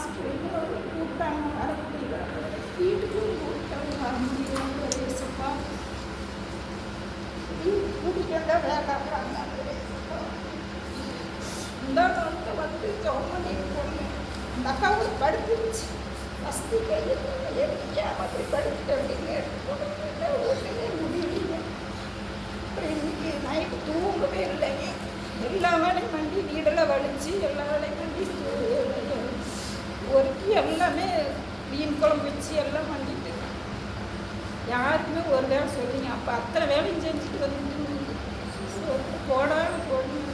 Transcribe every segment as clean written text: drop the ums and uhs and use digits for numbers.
Hospital கூப்பிட்டாங்க, வர முடியல. வீட்டுக்கு கூப்பிட்டாங்க, வர முடியல. ஏசப்பா கூட்டிகிட்டு வந்தால் வேண்டாம். இந்த நாளில் வந்து ஜெபம் பண்ணிட்டு போனேன். அந்த அக்காவை படுத்துருச்சு. வசதி கையில் எடுக்காம அப்படி படுத்துட்டு அப்படின்னு எடுத்து ஒன்றுமே முடியல. அப்புறம் இன்னைக்கு நைட்டு தூங்கவே இல்லைங்க. எல்லா வேலையும் பண்ணி வீடெல்லாம் வலிச்சு எல்லா வேலையும் பண்ணி ஒருக்கி எல்லாமே மீன் குழம்பு வச்சு எல்லாம் பண்ணிட்டு யாருக்குமே ஒரு வேலை சொல்லிங்க. அப்போ அத்தனை வேலையும் செஞ்சுட்டு வந்துட்டு போடாமல் போடணும்.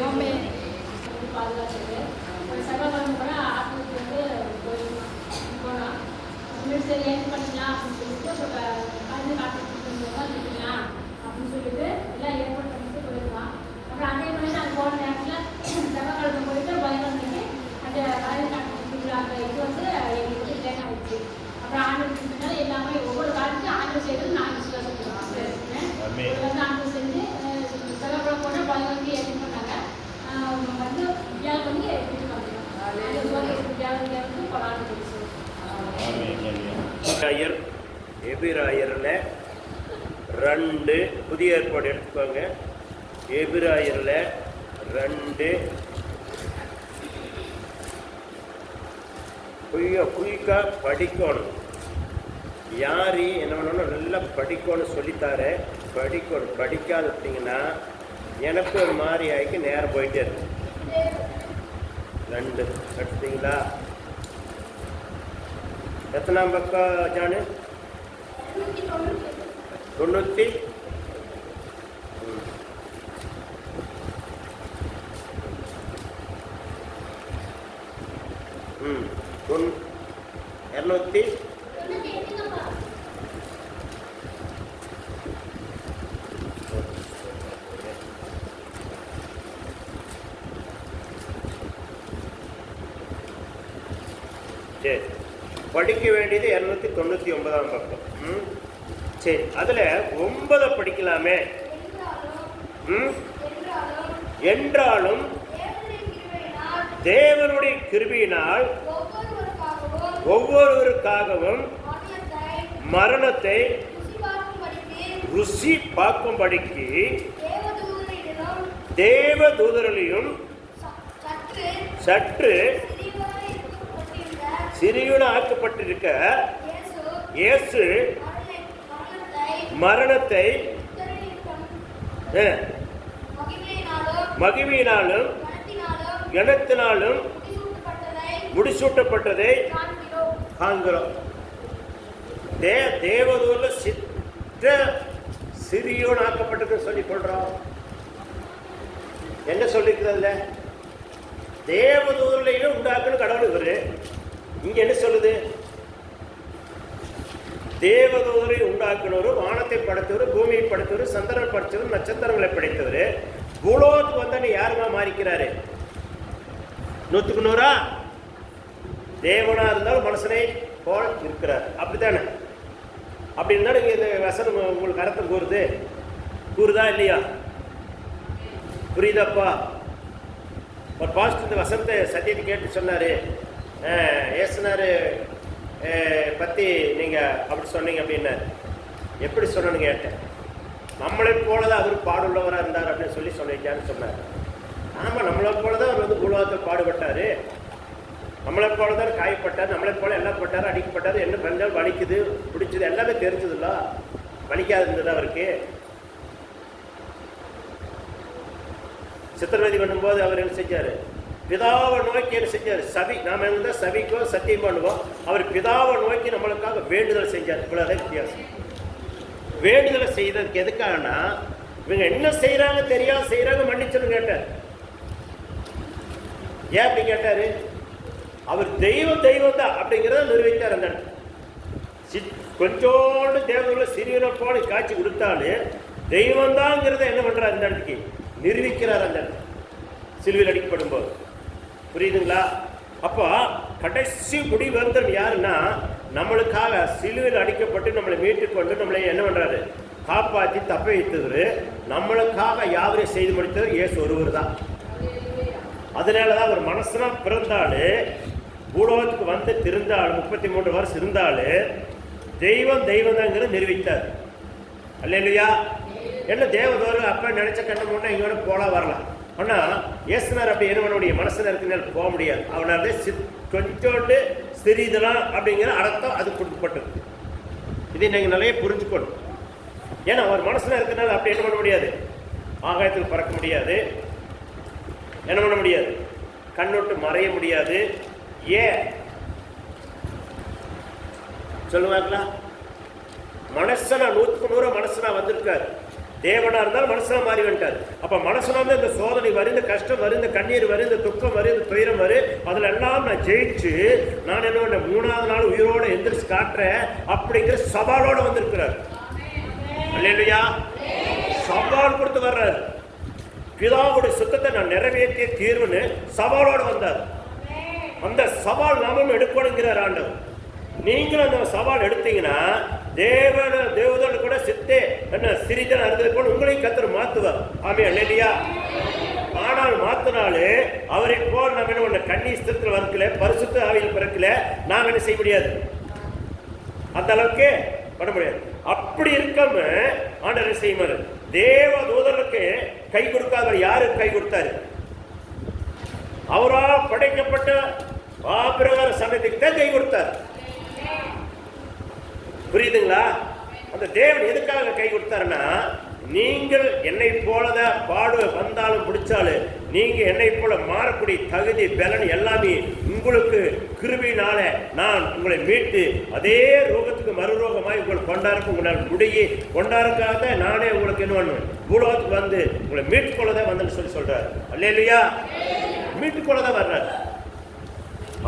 ஆமே பாதுகாத்துட்டு செவ்வாய்க்கிழமை கூட ஆஸ்பத்திரி வந்து போனோம். சரி ஏன் பண்ணிக்கலாம் அப்படின்னு சொல்லிட்டு மருந்து காட்டுலாம் அப்படின்னு சொல்லிட்டு எல்லாம் ஏற்பாடு பண்ணிட்டு போயிருந்தோம். அப்புறம் அதே மாதிரி நாங்கள் போன நேரத்தில் செவ்வாய்க்கிழமை போயிட்டு புதன்கிழமைக்கு அந்த மருந்து காட்டு அந்த இது வந்து எங்களுக்கு வந்து லேட் ஆகிடுச்சு. அப்புறம் ஆண்டு செஞ்சனால எல்லாமே ஒவ்வொரு காலத்துக்கும் ஆண்டு செய்யறது நாங்கள் விசுவாசப்படுறோம். வந்து ஆண்டு செஞ்சு செவ்வாய்க்கிழமை போனால் புதன்கிழமைக்கு ஏற்றி பண்ணாங்க. வந்து வியாழக்கிழமை எடுத்துட்டு எபிராயர் எபிராயரில் 2 புதிய ஏற்பாடு எடுத்துக்கோங்க. எபிராயரில் 2 குயிக்காக படிக்கணும். யார் என்ன பண்ணணும், நல்லா படிக்கணும் சொல்லித்தார. படிக்கணும். படிக்காது விட்டிங்கன்னா எனக்கு ஒரு மாதிரி ஆகிக்கு நேரம் போயிட்டே இருக்கு. 2 எடுத்தீங்களா? எத்தனாம் பக்கம் ஜானு? 90. ம் 200. சரி, படிக்க வேண்டியது 299ஆம் பக்கம். சரி, அதில் 9 படிக்கலாமே. என்றாலும் தேவனுடைய கிருபையினால் ஒவ்வொருவருக்காகவும் மரணத்தை ருசி பார்க்கும்படிக்கு தேவதூதரிலும் சற்று சிறியன ஆக்கப்பட்டிருக்க இயேசு மரணத்தை மகிமையினாலும் கனத்தினாலும் முடிசூட்டப்பட்டதை காண்கிறோம். தேவதூர்ல சிறியோன் ஆக்கப்பட்டது சொல்லி சொல்றோம். என்ன சொல்லிருக்கிறதுல தேவதூர்லையும் உண்டாக்குன்னு கடவுள் இவரு. இங்க என்ன சொல்லுது? தேவதூதரை உண்டாக்குனவர், வானத்தை படைத்தவர், பூமியை படைத்தவர், சந்திரனை படைத்தவர், நட்சத்திரங்களை படைத்தவர். பூலோகத்துக்கு வந்தானே யாருமா மாறிக்கிறாரு? 100க்கு 100 தேவனா இருந்தாலும் மனுஷனை போல இருக்கிறார். அப்படித்தானே? அப்படி இருந்தாலும் இங்க இந்த வசனம் உங்களுக்கு அர்த்தம் கூறுதா இல்லையா? புரியுதாப்பா? ஒரு பாஸ்டர் இந்த வசனத்தை சத்தியத்தை கேட்டு சொன்னாரு. ஏசுனாரு பற்றி நீங்கள் அப்படி சொன்னீங்க அப்படின்னாரு. எப்படி சொன்னேன்னு கேட்டேன். நம்மளை போலதான் அவர் பாடுள்ளவராக இருந்தார் அப்படின்னு சொல்லி சொல்லிட்டான்னு சொன்னார். ஆமாம், நம்மளை போலதான் அவர் வந்து உலகத்தில் பாடுபட்டார். நம்மளை போலதான் காயப்பட்டார். நம்மளை போல எல்லாம் பட்டார், அடிக்கப்பட்டார். என்ன பண்ணால் வலிக்குது, பிடிச்சது எல்லாமே தெரிஞ்சதில்ல. வலிக்காது இருந்தது அவருக்கு. சித்திரவதை பண்ணும்போது அவர் என்ன செஞ்சார்? பிதாவை நோக்கி என்ன செஞ்சார்? சபி. நாம இருந்தா சபிக்கோ சத்தியம் பண்ணுவோம். அவர் பிதாவை நோக்கி நம்மளுக்காக வேண்டுதல் செஞ்சார். இவ்வளவுதான் வித்தியாசம். வேண்டுதலை செய்ததுக்கு எதுக்காகனா, இவங்க என்ன செய்யறாங்க தெரியாம செய்யறாங்க, மன்னிச்சுன்னு கேட்டார். ஏன் அப்படி கேட்டாரு? அவர் தெய்வம் தான் அப்படிங்கிறத நிரூபித்தார். அந்த கொஞ்சோண்டு தேவனுள்ள சிறியனை போல காட்சி கொடுத்தாலும் தெய்வம் தான்ங்கிறத என்ன பண்றார்? இந்த இடத்துக்கு நிரூபிக்கிறார். அந்த சிலுவையில் அடிக்கப்படும் போது. புரியுதுங்களா? அப்போ கடைசி முடிவந்தம் யாருன்னா, நம்மளுக்காக சிலுவையில் அடிக்கப்பட்டு நம்மளை மீட்டுக்கொண்டு நம்மளை என்ன பண்றாரு? காப்பாற்றி தப்ப வைத்தவர். நம்மளுக்காக யாவரையும் செய்து முடித்தவர் இயேசு ஒருவர் தான். அதனாலதான் ஒரு மனசுனா பிறந்தாலு பூலோகத்துக்கு வந்து திருந்தாள் 33 வருஷம் இருந்தாலு தெய்வம் தாங்கிறது நிரூபித்தார். அல்லேலூயா. என்ன தேவதோர்கள் அப்ப நினைச்ச கண்ணு முன்னே இங்க போலாம் வரலாம். ஆனா இயேசுனார் அப்படி என்ன பண்ண முடியும்? மனசுல இருக்கிறனால போக முடியாது. அவனால கொஞ்சோண்டு சிறிதலாம் அப்படிங்கிற அர்த்தம் அது கொடுக்கப்பட்டது. இதை நீங்க நிறைய புரிஞ்சுக்கணும். ஏன்னா அவர் மனசுல இருக்கிறனால அப்படி என்ன பண்ண முடியாது? ஆகாயத்தில் பறக்க முடியாது, என்ன பண்ண முடியாது, கண்ணொட்டு மறைய முடியாது. ஏன் சொல்லுவாங்களா? மனசனா 100% மனசனா வந்திருக்காரு. தேவனா இருந்தாலும் மனசனா மாறி வந்துட்டார். அப்ப மனசனா தான் இந்த சோதனை வரும், இந்த கஷ்டம் வரும், இந்த கண்ணீர் வரும், இந்த துக்கம் வரும், இந்த துயரம் வரும், அதுல எல்லாம் நான் ஜெயிச்சு நான் என்ன பண்ண 3ஆவது நாள் உயிரோட எந்திரிச்சு காட்டுறேன் அப்படிங்கிற சவாலோட வந்திருக்கிறார். அல்லேலூயா. சவால் கொடுத்து வர்றாரு. பிதாவுடைய சுத்தத்தை நான் நிறைவேற்றிய தீர்வுன்னு சவாலோடு வந்தார். அந்த சவால் நாமும் எடுக்கணுங்கிறார் ஆண்டவர். நீங்களும் அந்த சவால் எடுத்தீங்கன்னா தேவதோடு கூட சித்தே என்ன சிறிதன அறுதல் போல உங்களையும் கர்த்தர் மாத்துவார். ஆமென். அல்லேலூயா. ஆனால் மாத்தினாலே அவரை போல் நம்ம என்ன பண்ண கன்னிஸ்தத்தில் வர்க்கல, பரிசுத்த ஆவியில் பிறக்கல, நாம் என்ன செய்ய முடியாது, அந்த அளவுக்கு பண்ண முடியாது. அப்படி இருக்காம ஆண்டவர் செய்வார். தேவ தூதருக்கு கை கொடுக்காதவர் யாருக்கு கை கொடுத்தாரு? அவரால் படைக்கப்பட்ட ஆபிரகார சன்னதிக்கு தான் கை கொடுத்தார். புரியுதுங்களா? அந்த தேவன் எதுக்காக கை கொடுத்தாருன்னா, நீங்கள் என்னை போலதான் பாடு வந்தாலும் பிடிச்சாலும் நீங்க என்னை போல மாறக்கூடிய தகுதி பலன் எல்லாமே உங்களுக்கு கிருபையினால நான் உங்களை மீட்டு அதே ரோகத்துக்கு மறுரோகமாய் உங்களை கொண்டாடுறதுக்கு உங்களால் முடிய கொண்டாடுறதுக்காக நானே உங்களுக்கு என்ன பண்ணுவேன், பூலோகத்துக்கு வந்து உங்களை மீட்டுக்கொள்ளதான் வந்தேன்னு சொல்றாரு. அல்லேலூயா. மீட்டுக்கொள்ளதான் வர்றாரு.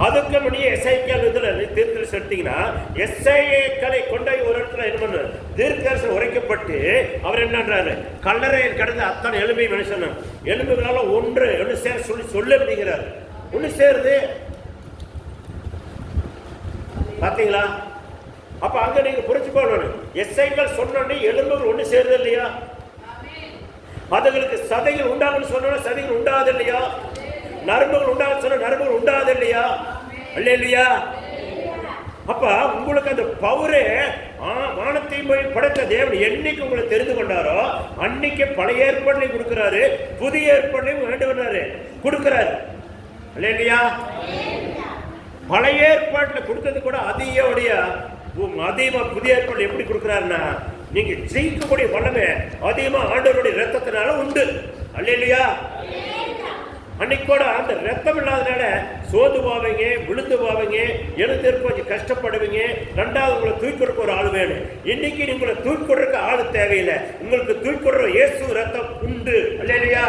அதுக்கு முன்னே எஸ்ஐக்கள் இதுல தீர்க்கதரிசனம் எடுத்தீங்கன்னா எஸ்ஐக்களை கொண்ட ஒரு இடத்துல என்ன பண்ண தீர்க்கதரிசனம் உரைக்கப்பட்டு அவர் என்னன்றாரு, கல்லறையில் கடந்த அத்தனை எலும்பை மனுஷன் எலும்புகளால ஒன்று சேர சொல்ல அப்படிங்கிறார். ஒன்று சேருது. பாத்தீங்களா? அப்ப அங்க நீங்க புரிஞ்சுக்கணும், எஸ்ஐக்கள் சொன்னோடனே எலும்புகள் ஒன்று சேருது இல்லையா? அதுகளுக்கு சதைகள் உண்டாகுன்னு சொன்னோட சதைகள் உண்டாது இல்லையா? நரம்புகள் உண்டாக சொன்ன நரம்புகள் உண்டாது இல்லையா? அல்லேலூயா. அப்ப உங்களுக்கு அந்த பவரே வானத்தையும் போய் படைத்த தேவன் என்னைக்கு உங்களை தெரிந்து கொண்டாரோ அன்னைக்கு பழைய ஏற்பாடுலையும் கொடுக்கிறாரு, புதிய ஏற்பாடுலையும் வேண்டுகிறாரு கொடுக்கிறாரு. அல்லேலூயா. பழைய ஏற்பாட்டுல கொடுத்தது கூட அதிகமா புதிய ஏற்பாடு எப்படி கொடுக்கிறாருன்னா, நீங்க ஜெயிக்கக்கூடிய வல்லமை அதிகமா ஆண்டவருடைய ரத்தத்தினால உண்டு. அல்லேலூயா. அன்னைக்கு கூட அந்த ரத்தம் இல்லாதனால சோர்ந்து போவீங்க, விழுந்து போவீங்க, எழுந்திருக்க கொஞ்சம் கஷ்டப்படுவீங்க. ரெண்டாவது உங்களை தூக்கிடுக்க ஒரு ஆள் வேணும். இன்னைக்கு உங்களை தூக்கிடுறதுக்கு ஆள் தேவையில்லை. உங்களுக்கு தூக்கிடுற இயேசு ரத்தம் உண்டு. அல்லேலூயா.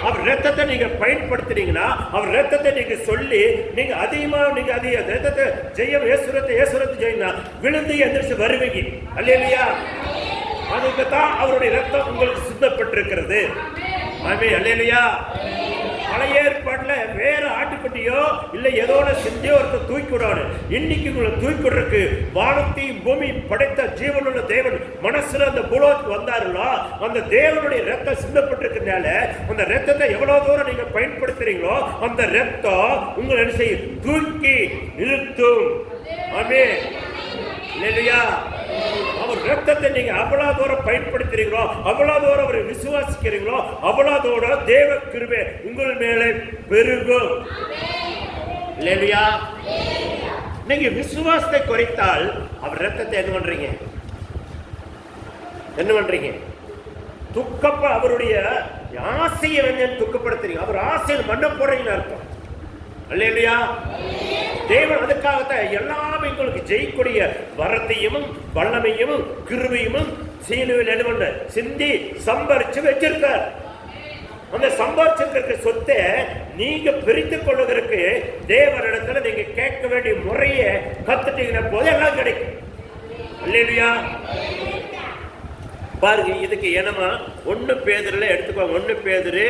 அவர் ரத்தத்தை நீங்க பயன்படுத்துறீங்கன்னா, அவர் ரத்தத்தை நீங்க சொல்லி நீங்க அதிகமா நீங்க அதிக ரத்தத்தை ஜெயம் ஏசுரத்தை ஜெயினா விழுந்து எந்திரிச்சு வருவீங்க. அல்லேலூயா. அதுக்கு தான் அவருடைய ரத்தம் உங்களுக்கு சித்தப்பட்டிருக்கிறது. ஆமென். அல்லேலூயா. பழைய ஏற்பாட்டுல வேற ஆட்டுக்குட்டியோ இல்ல ஏதோட செஞ்சோ ஒருத்தர் தூக்கி விடாது. இன்னைக்கு உங்களை தூக்கி விடுறதுக்கு வானத்தையும் பூமி படைத்த ஜீவனுள்ள தேவன் மனசுல அந்த பூலோகத்துக்கு வந்தாருங்களோ அந்த தேவனுடைய ரத்தம் சிந்தப்பட்டிருக்கிறதுனால அந்த ரத்தத்தை எவ்வளவு தூரம் நீங்க பயன்படுத்துறீங்களோ அந்த ரத்தம் உங்களை என்ன செய்யும், தூக்கி நிறுத்தும். ஆமென். அல்லேலூயா. அவர் ரத்தத்தை நீங்க அவ்வளவு தூரம் பயன்படுத்துறீங்களோ, அவ்வளவு தூரம் அவரை விசுவாசிக்கிறீங்களோ, அவ்வளவு தூரம் தேவ கிருபை உங்கள் மேலே பெருகும். அல்லேலூயா. நீங்க விசுவாசத்தை குறைத்தால் அவர் ரத்தத்தை என்ன பண்றீங்க? துக்கப்ப அவருடைய ஆசையை வந்து துக்கப்படுத்துறீங்க. அவர் ஆசையில் மண்ண போடுறீங்கன்னு அர்த்தம். அல்லேலூயா. தேவன் அதுக்காகத்தான் எல்லாமே உங்களுக்கு ஜெயிக்கூடிய வரத்தையும் வல்லமையும் கிருபையும் சிலுவையில் சிந்தி சம்பரிச்சு வச்சிருக்கார். அந்த சம்பாதிச்சிருக்கிற சொத்தை நீங்க பிரித்து கொள்வதற்கு தேவனிடத்துல நீங்க கேட்க வேண்டிய முறையை கத்துட்டீங்கன்னா போது எல்லாம் கிடைக்கும். அல்லேலூயா. பாருங்க, இதுக்கு என்னமா 1 பேதுருல எடுத்துக்கோங்க. 1 பேதுரு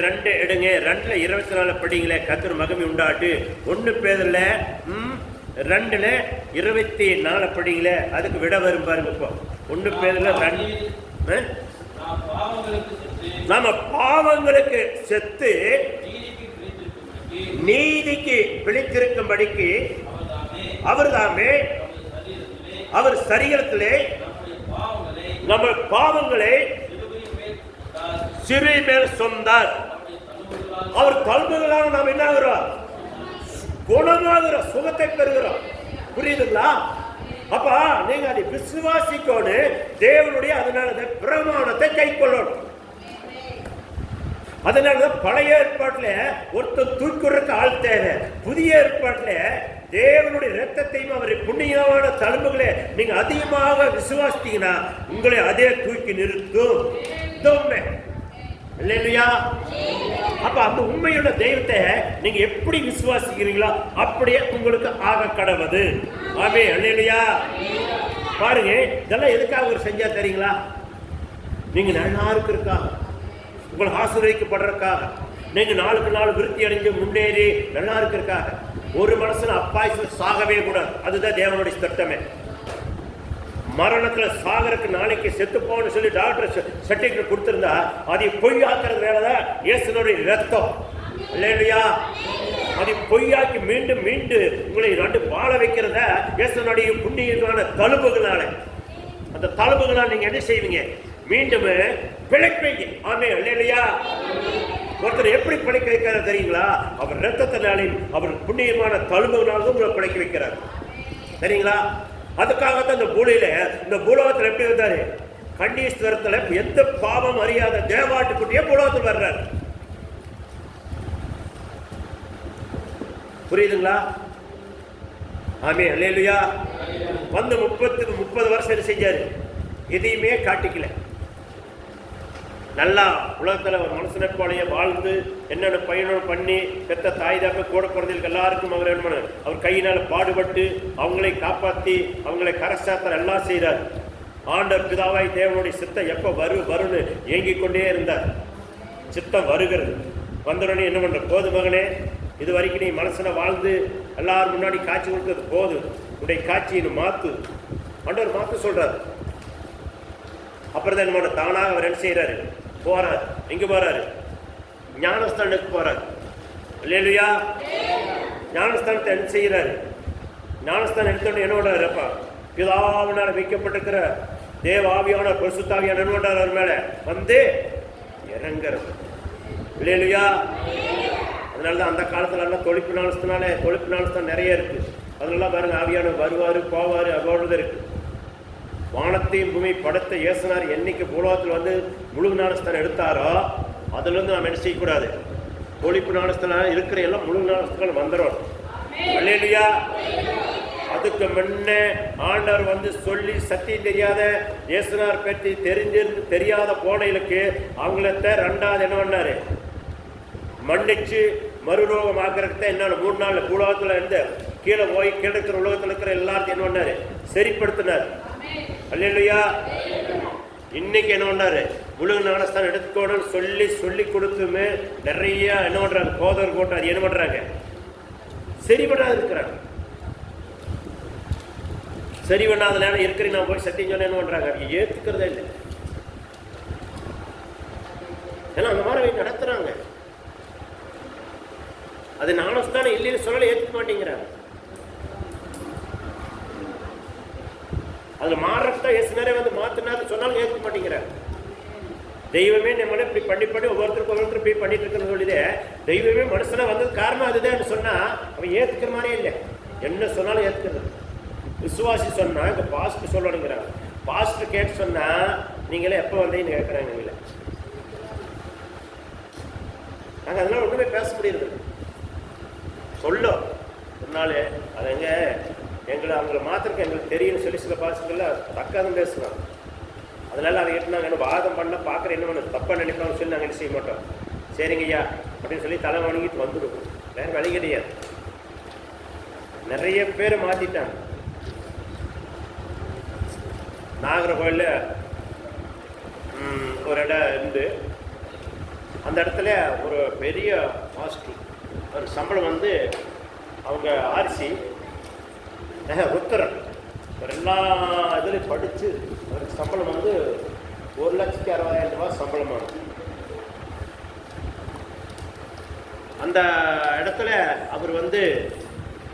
2 எடுங்க. 2ல 24 படிங்களே, கர்த்தர் மகிமை உண்டாட்டு. 1 பேதுருல 2ல 24 படிங்களே, அதுக்கு விட வரும் பாருங்க. இப்போ 1 பேதுருல 2 நாம பாவங்களுக்கு செத்து நீதிக்கு பிழைத்திருக்கும்படிக்கு அவர்தாமே அவர் சரீரத்திலே நம்ம பாவங்களை சிறு மேல் சொன்னார். அவர் தழும்புகளாக நாம் என்ன ஆகிறோம்? குணமாகிறோம், சுகத்தை பெறுகிறோம். புரியுதுங்களா? அப்ப நீங்க அதை விசுவாசிக்கணும். தேவனுடைய அதனால பிரமாணத்தை கை கொள்ளணும். அதனாலதான் பழைய ஏற்பாட்டுல ஒருத்தர் தூக்குறதுக்கு ஆள் தேவை. புதிய ஏற்பாட்டுல தேவனுடைய இரத்தத்தையும் அவருடைய புண்ணியமான தழும்புகளை நீங்க அதிகமாக விசுவாசித்தீங்கன்னா உங்களை அதே தூக்கி நிறுத்தும். இல்லையா? அப்ப அந்த உண்மையுள்ள தெய்வத்தை நீங்க எப்படி விசுவாசிக்கிறீங்களோ அப்படியே உங்களுக்கு ஆக கடவுது. ஆமே. இல்லையா? பாருங்க, இதெல்லாம் எதுக்காக ஒரு செஞ்சா தெரியுங்களா? நீங்க நல்லா இருக்கா, உங்களை ஆசீர்வதிக்கப்படுறதுக்காக, நீங்க நாளுக்கு நாள் விருத்தி அடைஞ்சு முன்னேறி நல்லா இருக்கிறதுக்காக. ஒரு மனுஷன் அப்பாய்ச்சல் சாகவே கூடாது. அதுதான் தேவனுடைய திட்டமே. மரணத்துல சாகருக்கு நாளைக்கு செத்து போன்னு சொல்லி டாக்டர் சர்டிபிகேட் கொடுத்திருந்தா அதை பொய்யாக்குறது வேலைதான் இயேசுனுடைய ரத்தம். இல்லையா? அதை பொய்யாக்கி மீண்டும் மீண்டும் உங்களை ரெண்டு வாழ வைக்கிறத இயேசுனுடைய புண்ணியமான தழும்புகளால, அந்த தழும்புகளால் நீங்க என்ன செய்வீங்க? மீண்டும் பிழைப்பீங்க. ஆமே. இல்லையா? ஒருத்தர் எப்படி பிழைக்க வைக்கிறார் தெரியுங்களா? அவர் ரத்தத்தினாலும் அவர் புண்ணியமான தழும்புகளால் உங்களை பிழைக்க வைக்கிறார். சரிங்களா? அதுக்காகத்தான் இந்த பூலையில, இந்த பூலோகத்தில் எப்படி வந்தாரு? கண்ணீஸ்வரத்துல எந்த பாவம் அறியாத தேவாட்டுக்குட்டியே பூலோகத்தில் வர்றார். புரியுதுங்களா? ஆமே. அல்லேலூயா. வந்து 30 வருஷம் என்ன செஞ்சாரு? எதையுமே காட்டிக்கல. நல்லா உலகத்துல ஒரு மனுஷனை போலயே வாழ்ந்து என்னென்ன பயணம் பண்ணி பெத்த தாய் தாப்ப கூட பிறந்தவங்களுக்கு எல்லாருக்கும் அவர் என்ன பண்ணார்? அவர் கையினால பாடுபட்டு அவங்களை காப்பாற்றி அவங்களை கரசாத்தர் எல்லாம் செய்கிறார். ஆண்டவர் பிதாவாய் தேவனுடைய சித்தம் எப்போ வருன்னு ஏங்கிக் கொண்டே இருந்தார். சித்தம் வருகிறது. வந்தவுடனே என்ன பண்ற? போது மகனே, இது வரைக்கும் நீ மனசனை வாழ்ந்து எல்லாரும் முன்னாடி காட்சி கொடுத்தது போதும், உடைய காட்சியை மாத்து. ஆண்டவர் மாத்து சொல்றாரு. அப்புறம் தான் என்ன தானாக அவர் என்ன செய்யறாரு? போறாரு. எங்க போறாரு? ஞானஸ்தானத்துக்கு போறாரு. இல்லையா? ஞானஸ்தானத்தை என்ன செய்யறாரு? ஞானஸ்தானம் எடுத்தோன்னு என்ன பண்றாரு? அப்பா பிதாவினால் வைக்கப்பட்டிருக்கிற தேவ ஆவியான பரிசுத்தாவியான என்ன பண்றாரு? அவர் மேல வந்து இறங்குறது. இல்லையா? அதனாலதான் அந்த காலத்துல எல்லாம் தொழிப்பு ஞானஸ்தானம் நிறைய இருக்கு. அதெல்லாம் பாருங்க, ஆவியான வருவாரு போவாரு, அதோடு இருக்கு. வானத்தையும் பூமி படைத்த இயேசுனார் என்னைக்கு பூலோகத்தில் வந்து முழு ஞானஸ்தானம் எடுத்தாரோ அதுல இருந்து நாம் என்ன செய்யக்கூடாது? தொழிப்பு ஞானஸ்தானம் இருக்கிற எல்லாம் முழு ஞானஸ்தானம் வந்துடும். அல்லேலூயா. அதுக்கு முன்ன ஆண்டவர் வந்து சொல்லி சத்தியம் தெரியாத இயேசுனார் பற்றி தெரியாத போனைகளுக்கு அவங்கள ரெண்டாவது என்ன பண்ணாரு? மன்னிச்சு மறுரோகம் ஆக்கிறத என்ன 3 நாள் பூலோகத்துல இருந்து கீழே போய் கீழே இருக்கிற உலகத்தில் இருக்கிற எல்லாத்தையும் என்ன பண்ணாரு? சரிப்படுத்தினார். அல்லேலூயா. இன்னைக்கு என்ன பண்ணாரு? முழு ஞானஸ்தானம் எடுத்துக்கோன்னு சொல்லி கொடுத்துமே நிறைய என்ன பண்றாங்க? போதர் போட்டு அது என்ன பண்றாங்க? சரி பண்ணாது இருக்கிறாங்க. சரி பண்ணாத நேரம் இருக்கிற நான் போய் சத்தியம் சொன்ன என்ன பண்றாங்க? அது ஏத்துக்கிறதே இல்லை. ஏன்னா அந்த மாதிரி நடத்துறாங்க. அது ஞானஸ்தானம் இல்லைன்னு சொன்னாலும் ஏற்றுக்க மாட்டேங்கிறாங்க. அதுல மாறத்தான் இயேசுனாரே வந்து மாத்தினாரு சொன்னாலும் ஏற்க மாட்டேங்கிறார். தெய்வமே நம்மள இப்படி பண்ணி ஒவ்வொருத்தருக்கு இப்படி பண்ணிட்டு இருக்கிறது சொல்லிதே. தெய்வமே மனுஷனா வந்தது காரணம் அதுதான் சொன்னா அவன் ஏத்துக்கிற மாதிரியே இல்லை. என்ன சொன்னாலும் ஏத்துக்கிறது. விசுவாசி சொன்னா இந்த பாஸ்ட் சொல்லணுங்கிறாங்க. பாஸ்ட் கேட்டு சொன்னா நீங்களே எப்ப வந்தீங்கன்னு கேட்கறாங்க. நீங்களே நாங்க அதெல்லாம் ஒண்ணுமே பேச முடியாது. சொல்லும் சொன்னாலே அது எங்களை அவங்கள மாத்திரக்கு எங்களுக்கு தெரியும்னு சொல்லி சில பாசங்கள்ல தக்காதும் பேசுவாங்க. அதனால அதை கேட்டு நாங்கள் வாதம் பண்ண பார்க்குற என்ன பண்ண தப்பாக நினைப்பாங்கன்னு சொல்லி நாங்கள் என்ன செய்ய மாட்டோம். சரிங்க ஐயா அப்படின்னு சொல்லி தலை வணங்கிட்டு வந்துடுவோம். வேற வழி கிடையாது. நிறைய பேரை மாற்றிட்டாங்க. நாகர்கோயிலில் ஒரு இடம் இருந்து அந்த இடத்துல ஒரு பெரிய ஹாஸ்டல் ஒரு சம்பளம் வந்து அவங்க ஆர்சி உத்தரன் ஒரு எல்லா இதுலையும் படித்து ஒரு சம்பளம் வந்து 1,60,000 ரூபாய் சம்பளமானது. அந்த இடத்துல அவர் வந்து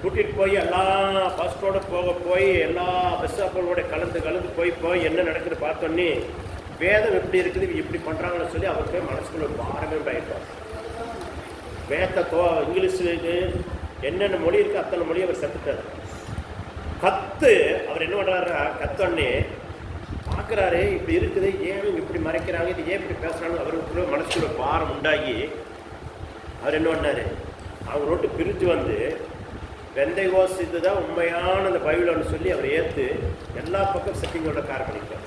கூட்டிகிட்டு போய் எல்லாம் பஸ்ஸோடு போய் எல்லா பஸ் அப்பளோட கலந்து போய் என்ன நடக்குது பார்த்தோன்னே வேதம் எப்படி இருக்குது இப்படி பண்ணுறாங்கன்னு சொல்லி அவர் போய் மனசுக்குள்ள பாரமே பயப்படார். வேதத்தை இங்கிலீஷுக்கு என்னென்ன மொழி இருக்குது அத்தனை மொழி அவர் கற்றுட்டார். அவர் என்ன பண்ணுறாருன்னா கத்தோடனே பார்க்குறாரு இப்படி இருக்குது, ஏன் இப்படி மறைக்கிறாங்க, இது ஏன் இப்படி பேசுகிறாங்க, அவருக்குள்ள மனசுக்குள்ள பாரம் உண்டாகி அவர் என்ன பண்ணார், அவங்க ரோட்டு பிரித்து வந்து பெந்தைகோஸ் இதுதான் உண்மையான அந்த பைபிள்னு சொல்லி அவர் ஏற்று எல்லா பக்கம் செட்டிங்கோட கார் பண்ணிட்டார்.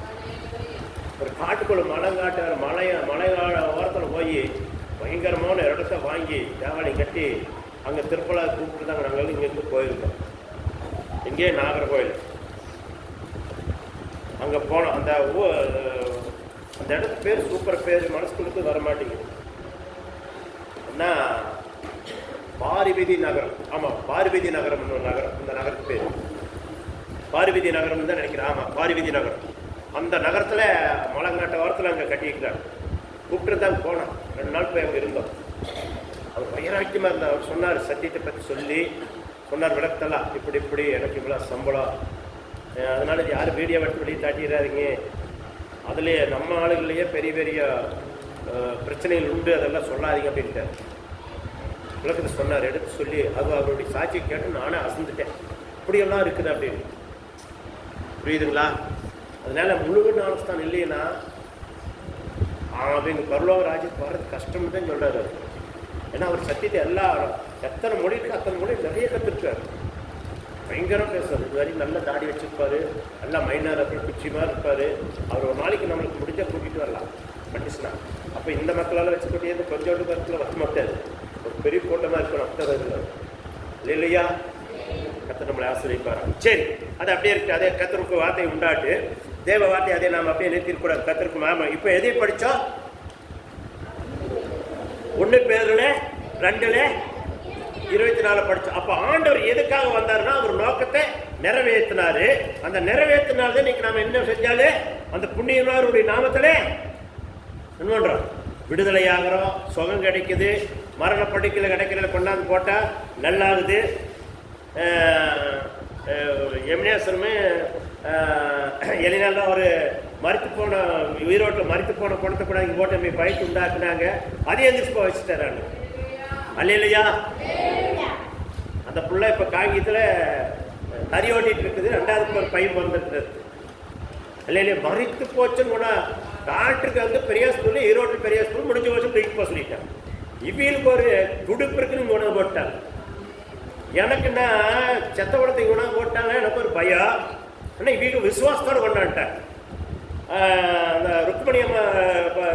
ஒரு காட்டுக்குள்ள மலை ஓரத்தில் போய் பயங்கரமான இடத்த வாங்கி தேவாலயம் கட்டி அங்கே திருப்பலா கூப்பிட்டு தாங்க நாங்கள் இங்கேருந்து போயிருக்கோம். இங்கே நாகர்கோவில் அங்கே போனோம். அந்த இடத்து பேர் சூப்பர் பேர் மனசுக்குள்ளுக்கு வர மாட்டேங்குது. என்ன பாரிவீதி நகரம். ஆமாம், பாரிவீதி நகரம் நகரம். இந்த நகரத்து பேர் பாரிவீதி நகரம் தான் நினைக்கிறேன். ஆமாம், பாரிவீதி நகரம். அந்த நகரத்தில் மலைங்காட்ட வாரத்தில் அங்கே கட்டியிருக்கிறார். கூப்பிட்டு தான் போனோம். 2 நாள் போய் அங்கே இருந்தோம். அவர் வைராக்கியமாக இருந்தார். அவர் சொன்னார், சத்தியத்தை பற்றி சொன்னார் விளக்கத்தெல்லாம், இப்படி எனக்கு இவ்வளோ சம்பளம், அதனால் இது யாரும் வீடியோ எடுத்து வெளியே தாட்டிடுறாருங்க, அதுலேயே நம்ம ஆளுகள்லேயே பெரிய பிரச்சனைகள் உண்டு, அதெல்லாம் சொல்லாதீங்க அப்படின்ட்டார். விளக்கத்தை சொன்னார், எடுத்து சொல்லி அது அவருடைய சாட்சியை கேட்டு நானே அசந்துட்டேன். இப்படியெல்லாம் இருக்குது அப்படின்னு. புரியுதுங்களா? அதனால முழு ஞானஸ்தானம் இல்லைன்னா அவங்க பரலோக ராஜ்யத்துக்கு வர்றது கஷ்டம்னு தான் சொல்கிறார். ஏன்னா அவர் சத்தியத்தை எத்தனை மொழி இருக்குது அத்தனை மொழி நிறைய கற்றுருக்காரு. பயங்கரம் பேசுவார். இது வரைக்கும் நல்ல தாடி வச்சுருப்பார், நல்லா மைனார் அப்படி குச்சிமாக இருப்பார். அவர் ஒரு நாளைக்கு நம்மளுக்கு முடிஞ்சால் கூட்டிகிட்டு வரலாம் பண்டிஸ்னா. அப்போ இந்த மக்களால் வச்சு கூட்டியது கொஞ்சோண்டு கருத்தில் வர மாட்டார். ஒரு பெரிய கூட்டமாக இருக்கணும். அப்தர் இல்லையா? கத்தர் நம்மளை ஆசிரியப்பார். சரி, அது அப்படியே இருக்குது. அதே கத்தருக்கு வார்த்தை உண்டாட்டு தேவ வார்த்தை அதே நாம் அப்படியே நிறுத்திருக்கூடாது. கத்தருக்கு மாமா இப்போ எதை படித்தோம்? 1 பேரில் 2 24 படித்தோம். அப்போ ஆண்டவர் எதுக்காக வந்தாருன்னா அவர் நோக்கத்தை நிறைவேற்றினாரு. அந்த நிறைவேற்றினால்தான் இன்னைக்கு நாம் என்ன செஞ்சாலே அந்த புண்ணியமாருடைய நாமத்தில் என்ன பண்ணுறோம்? விடுதலை ஆகிறோம், சுகம் கிடைக்குது, மரண படுக்கையில் கிடைக்கிறத கொண்டாந்து போட்டால் நல்லாகுது. எம்னேஸ்வரமே எலினால ஒரு உயிரோட்டில் மறித்து போன குணத்தை கூட இங்கே போட்டு பயிற்சி உண்டாக்குனாங்க. அதையும் எந்திரிச்சு போய் வச்சுட்டாராங்க. அல்லையா? அந்த பிள்ளை இப்போ காங்கியத்தில் தறி ஓட்டிகிட்டு இருக்குது. 2வது ஒரு பையன் பிறந்துட்டு இல்லையா? மறித்து போச்சுன்னு போனால் டாக்டருக்கு வந்து பெரிய ஸ்கூல், ஈரோட்டில் பெரிய ஸ்கூல் முடிஞ்ச வருஷம் தூக்கி போக சொல்லிட்டாங்க. இவங்களுக்கு ஒரு துடுப்பு இருக்குன்னு உணவு போட்டாங்க. எனக்குன்னா செத்த குடத்தை உணவு போட்டாங்க. எனக்கு ஒரு பயம். ஆனால் இவங்க விசுவாசத்தோடு கொண்டான்ட்டாங்க. அந்த ருக்மணி அம்மா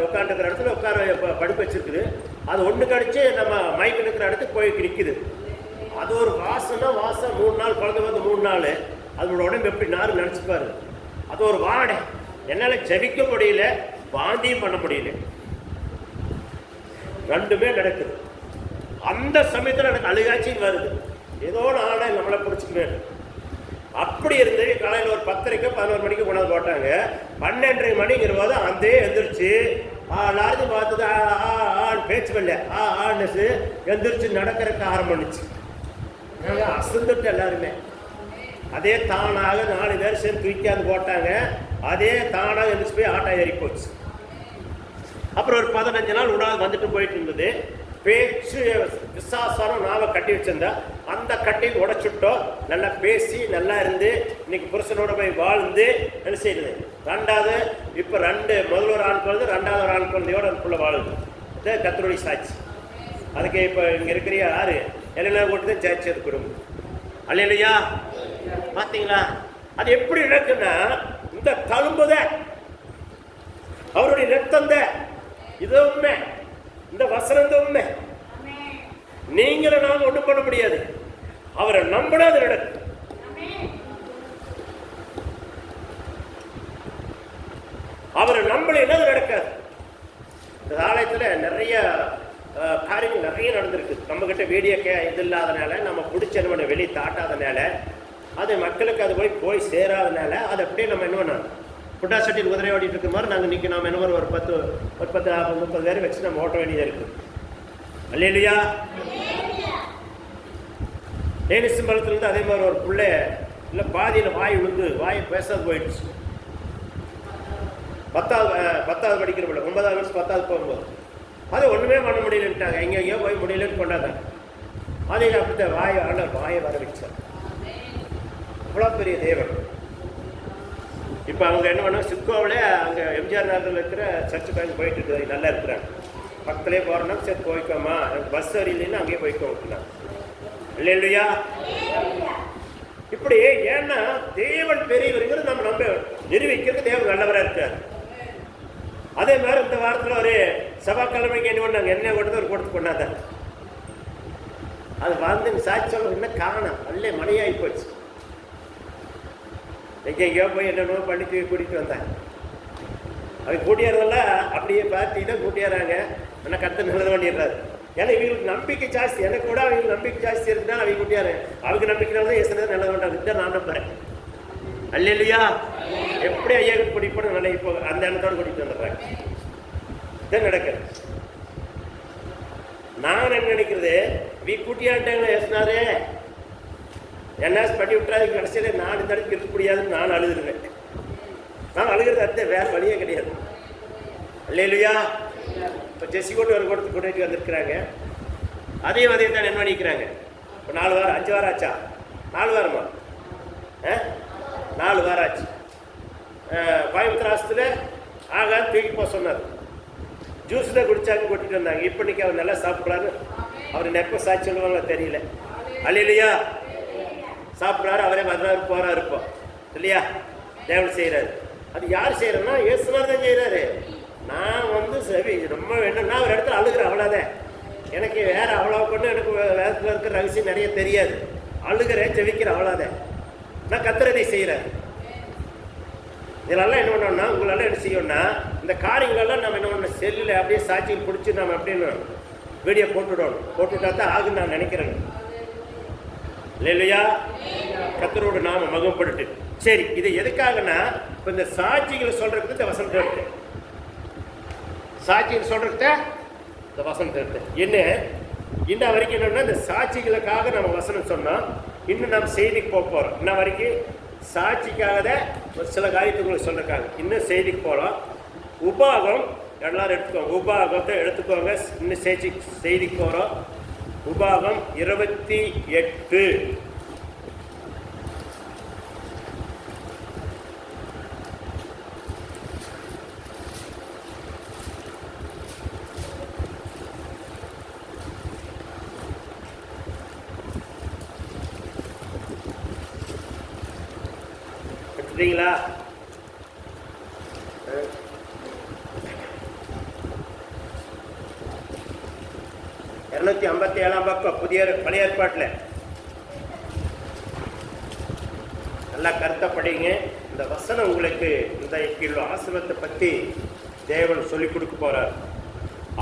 உட்காந்துருக்கிற இடத்துல உட்கார படுப்பு வச்சிருக்குது. அது ஒன்று கடிச்சு நம்ம மைக்கு இருக்கிற இடத்துக்கு போய் நிற்குது. அது ஒரு வாசம் 3 நாள் குழந்தை வந்து 3 நாள் அதோட உடம்பு எப்படி நார் நினச்சிப்பாரு. அது ஒரு வாடை. என்னால் ஜெபிக்க முடியல, வாந்தியும் பண்ண முடியல. 2மே நடக்குது. அந்த சமயத்தில் எனக்கு அழுகாட்சியும் வருது. ஏதோ நாளை நம்மளை பிடிச்சிக்குவேன். அப்படி இருந்து காலையில் ஒரு 10:30 11 மணிக்கு கொண்டாந்து போட்டாங்க. 12:30 மணிங்கிற போது அதே எந்திரிச்சு எல்லாரும் பார்த்தது பேச்சு வரல ஆன்னு எந்திரிச்சு நடக்கிறதுக்கு ஆரம்பிச்சு. நாங்கள் அசந்துட்டு எல்லாருமே அதே தானாக 4 பேர் சேர்ந்து தூக்கியாந்து போட்டாங்க. அதே தானாக எந்திரிச்சு போய் ஆட்டோ ஏறி போச்சு. அப்புறம் ஒரு 15 நாள் உடாது வந்துட்டு போயிட்டு இருந்தது. பேச்சு விசுவாசம் நாம கட்டி வச்சிருந்தா அந்த கட்டி உடைச்சுட்டோம். நல்லா பேசி நல்லா இருந்து இன்னைக்கு புருஷனோட போய் வாழ்ந்து என்ன செய்யுது. 2வது இப்போ முதல் ஒரு ஆண் குழந்தை, 2வது ஒரு ஆண் குழந்தையோட அதுக்குள்ள வாழுது. இது கத்தருடைய சாட்சி. அதுக்கு இப்போ இங்கே இருக்கிற யாரு எல்லாம் கூட்டு தான் சாட்சி அது குடும்பம். அல்லையா? பார்த்தீங்களா? அது எப்படி நடக்குன்னா இந்த தழும்புத அவருடைய ரத்தம் தான். இது உண்மை. இந்த வசனம் தான் உண்மை. நீங்களும் நாம ஒன்றும் பண்ண முடியாது. அவரை நம்பினா அது நடக்கும். அவரை நம்பலைன்னா அது நடக்காது. இந்த ஆலயத்தில் நிறைய காரியங்கள் நிறைய நடந்திருக்கு. நம்மக்கிட்ட வீடியோ இது இல்லாதனால, நம்ம பிடிச்ச நம்ம வெளியே தாட்டாதனால, அது மக்களுக்கு அது போய் சேராதனால அது அப்படியே நம்ம என்ன பண்ணோம், புட்டாசட்டியில் குதிரை ஓடிட்டு இருக்கிற மாதிரி நாங்கள் இன்றைக்கி நம்ம என்ன ஒரு 10 40 30 பேர் வச்சு நம்ம ஓட்ட வேண்டியதாக இருக்குது. அல்லேலூயா. டேனிஸ் மரத்துலேருந்து அதே மாதிரி ஒரு பிள்ளை இல்லை பாதியில் வாய் விழுந்து வாயை பேசாது போயிடுச்சு. 10வது படிக்கிற பிள்ளை 9வது வருஷம் 10வது போகும்போது அது ஒன்றுமே பண்ண முடியலன்ட்டாங்க. எங்கேயோ போய் முடியலன்னு கொண்டாந்தாங்க. அதே அப்படித்தான் வாயை வர வச்சார். அவ்வளோ பெரிய தேவன். இப்போ அவங்க என்ன பண்ணாங்க, சிக்கோவிலே அங்கே எம்ஜிஆர் நகரில் இருக்கிற சர்ச்சுக்கு அங்கே போயிட்டு இருக்குது. நல்லா இருக்கிறாங்க. பக்கத்துலேயே போகிறோன்னா சரி போய்க்கோமா, எனக்கு பஸ் வரையிலேன்னு அங்கேயே போய்க்கோங்க. இல்லையா? இப்படி ஏன்னா தேவன் பெரியவருங்கிறது நம்ம நிரூபிக்கிறது தேவன் நல்லவராக இருக்கார். அதே மாதிரி இந்த வாரத்தில் ஒரு செவ்வாய்க்கிழமைக்கு என்ன பண்ணாங்க, என்ன கொடுத்து கொண்டாதான் அது வந்து சாட்சி சொல்ல என்ன காரணம் அல்ல மழையாகி போச்சு. எங்கெங்கேயோ போய் என்னென்னோ பண்ணி கூட்டிகிட்டு வந்தாங்க. அவங்க கூட்டியாரதெல்லாம் அப்படியே பார்த்தீங்கன்னா கூட்டியாராங்க. ஆனால் கருத்து நல்லது பண்ணிடுறாரு. ஏன்னா இவங்களுக்கு நம்பிக்கை ஜாஸ்தி. எனக்கு கூட அவங்களுக்கு நம்பிக்கை ஜாஸ்தி இருக்குன்னா அவங்க கூட்டியாரு. அவங்க நம்பிக்கைனால தான் ஏசுனது நல்லது பண்ணுறாங்க. இதுதான் நான் நம்புறேன். அல்லேலூயா. எப்படி ஐயாவுக்கு கூட்டிட்டு நல்லா இப்போ அந்த எண்ணத்தோடு கூட்டிகிட்டு வந்துடுறாங்க. இதான் நடக்குது. நான் என்ன நினைக்கிறது, கூட்டியான்ட்டாங்க ஏசுனாரு என்ன பண்ணி விட்டுறாரு. கடைசியில் நான் இந்த இடத்துக்கு இருக்க முடியாதுன்னு நான் அழுதுருவேன். நான் அழுகிறது அர்த்தம் வேறு வழியே கிடையாது. அல்லேலூயா. இப்போ ஜெஸ்ஸி கொண்டு ஒரு கூட்டிட்டு வந்துருக்குறாங்க. அதையும் தான் என்ன பண்ணிக்கிறாங்க. இப்போ 4 வாரம் 5 வாரம் ஆச்சா? 4 வாரமா? 4 வாரம் ஆச்சு. கோயம்புத்தூர் ஆஸ்பத்திரியில் ஆகாது தூக்கி போக சொன்னார். ஜூஸ் தான் குடிச்சாங்க, கொட்டிட்டு வந்தாங்க. இப்போ இன்னைக்கு அவர் நல்லா சாப்பிட்றாரு. அவர் எப்போ சாட்சி சொல்லுவாங்களோ தெரியல. அல்லேலூயா. சாப்பிட்றாரு, அவரே வர்றாரு போகிறாரு. இருப்போம் இல்லையா? தேவன் செய்கிறாரு. அது யார் செய்கிறேன்னா இயேசுவார் தான் செய்கிறாரு. நான் வந்து சரி ரொம்ப வேணும்னா ஒரு இடத்துல அழுகிறேன், அவ்வளோதான். எனக்கு வேறு அவ்வளோ கொண்டு எனக்கு வேதத்தில் இருக்கிற ரகசியம் நிறைய தெரியாது. அழுகிறேன், ஜெபிக்கிறேன், அவ்வளோதான். நான் கர்த்தரை செய்கிறேன். இதெல்லாம் என்ன பண்ணோம்னா உங்களெல்லாம் என்ன செய்யணும்னா இந்த காரியங்களெல்லாம் நம்ம என்ன பண்ணணும், செல்லில் அப்படியே சாட்சியில் பிடிச்சி நம்ம அப்படின்னு வீடியோ போட்டுவிட்டா தான் ஆகுன்னு நான் நினைக்கிறேங்க. இல்லையா? கர்த்தரோட நாம மகம்படுத்து. சரி, இது எதுக்காகனா இப்போ இந்த சாட்சிகளை சொல்றதுக்கு இந்த வசனத்தை இருக்கு. சாட்சிகள் சொல்றதுக்கு இந்த வசனத்தை இருக்கு. என்ன இன்ன வரைக்கும் என்னன்னா இந்த சாட்சிகளுக்காக நம்ம வசனம் சொன்னோம். இன்னும் நம்ம செய்திக்கு போகிறோம். இன்ன வரைக்கும் சாட்சிக்காக ஒரு சில காரியத்துக்குள்ள சொல்லிருக்காங்க. இன்னும் செய்திக்கு போகலாம். உபாகம் எல்லாரும் எடுத்துக்கோங்க. உபாகத்தை எடுத்துக்கோங்க. இன்னும் செய்திக்கு போகிறோம். உபாகம் 28. எடுத்துட்டீங்களா? 257 பக்கம் பழைய ஏற்பாட்டில் நல்லா கருத்தை படிங்க. இந்த வசனம் உங்களுக்கு இந்த கிலோ ஆசிரமத்தை பற்றி தேவன் சொல்லிக் கொடுக்க போகிறார்.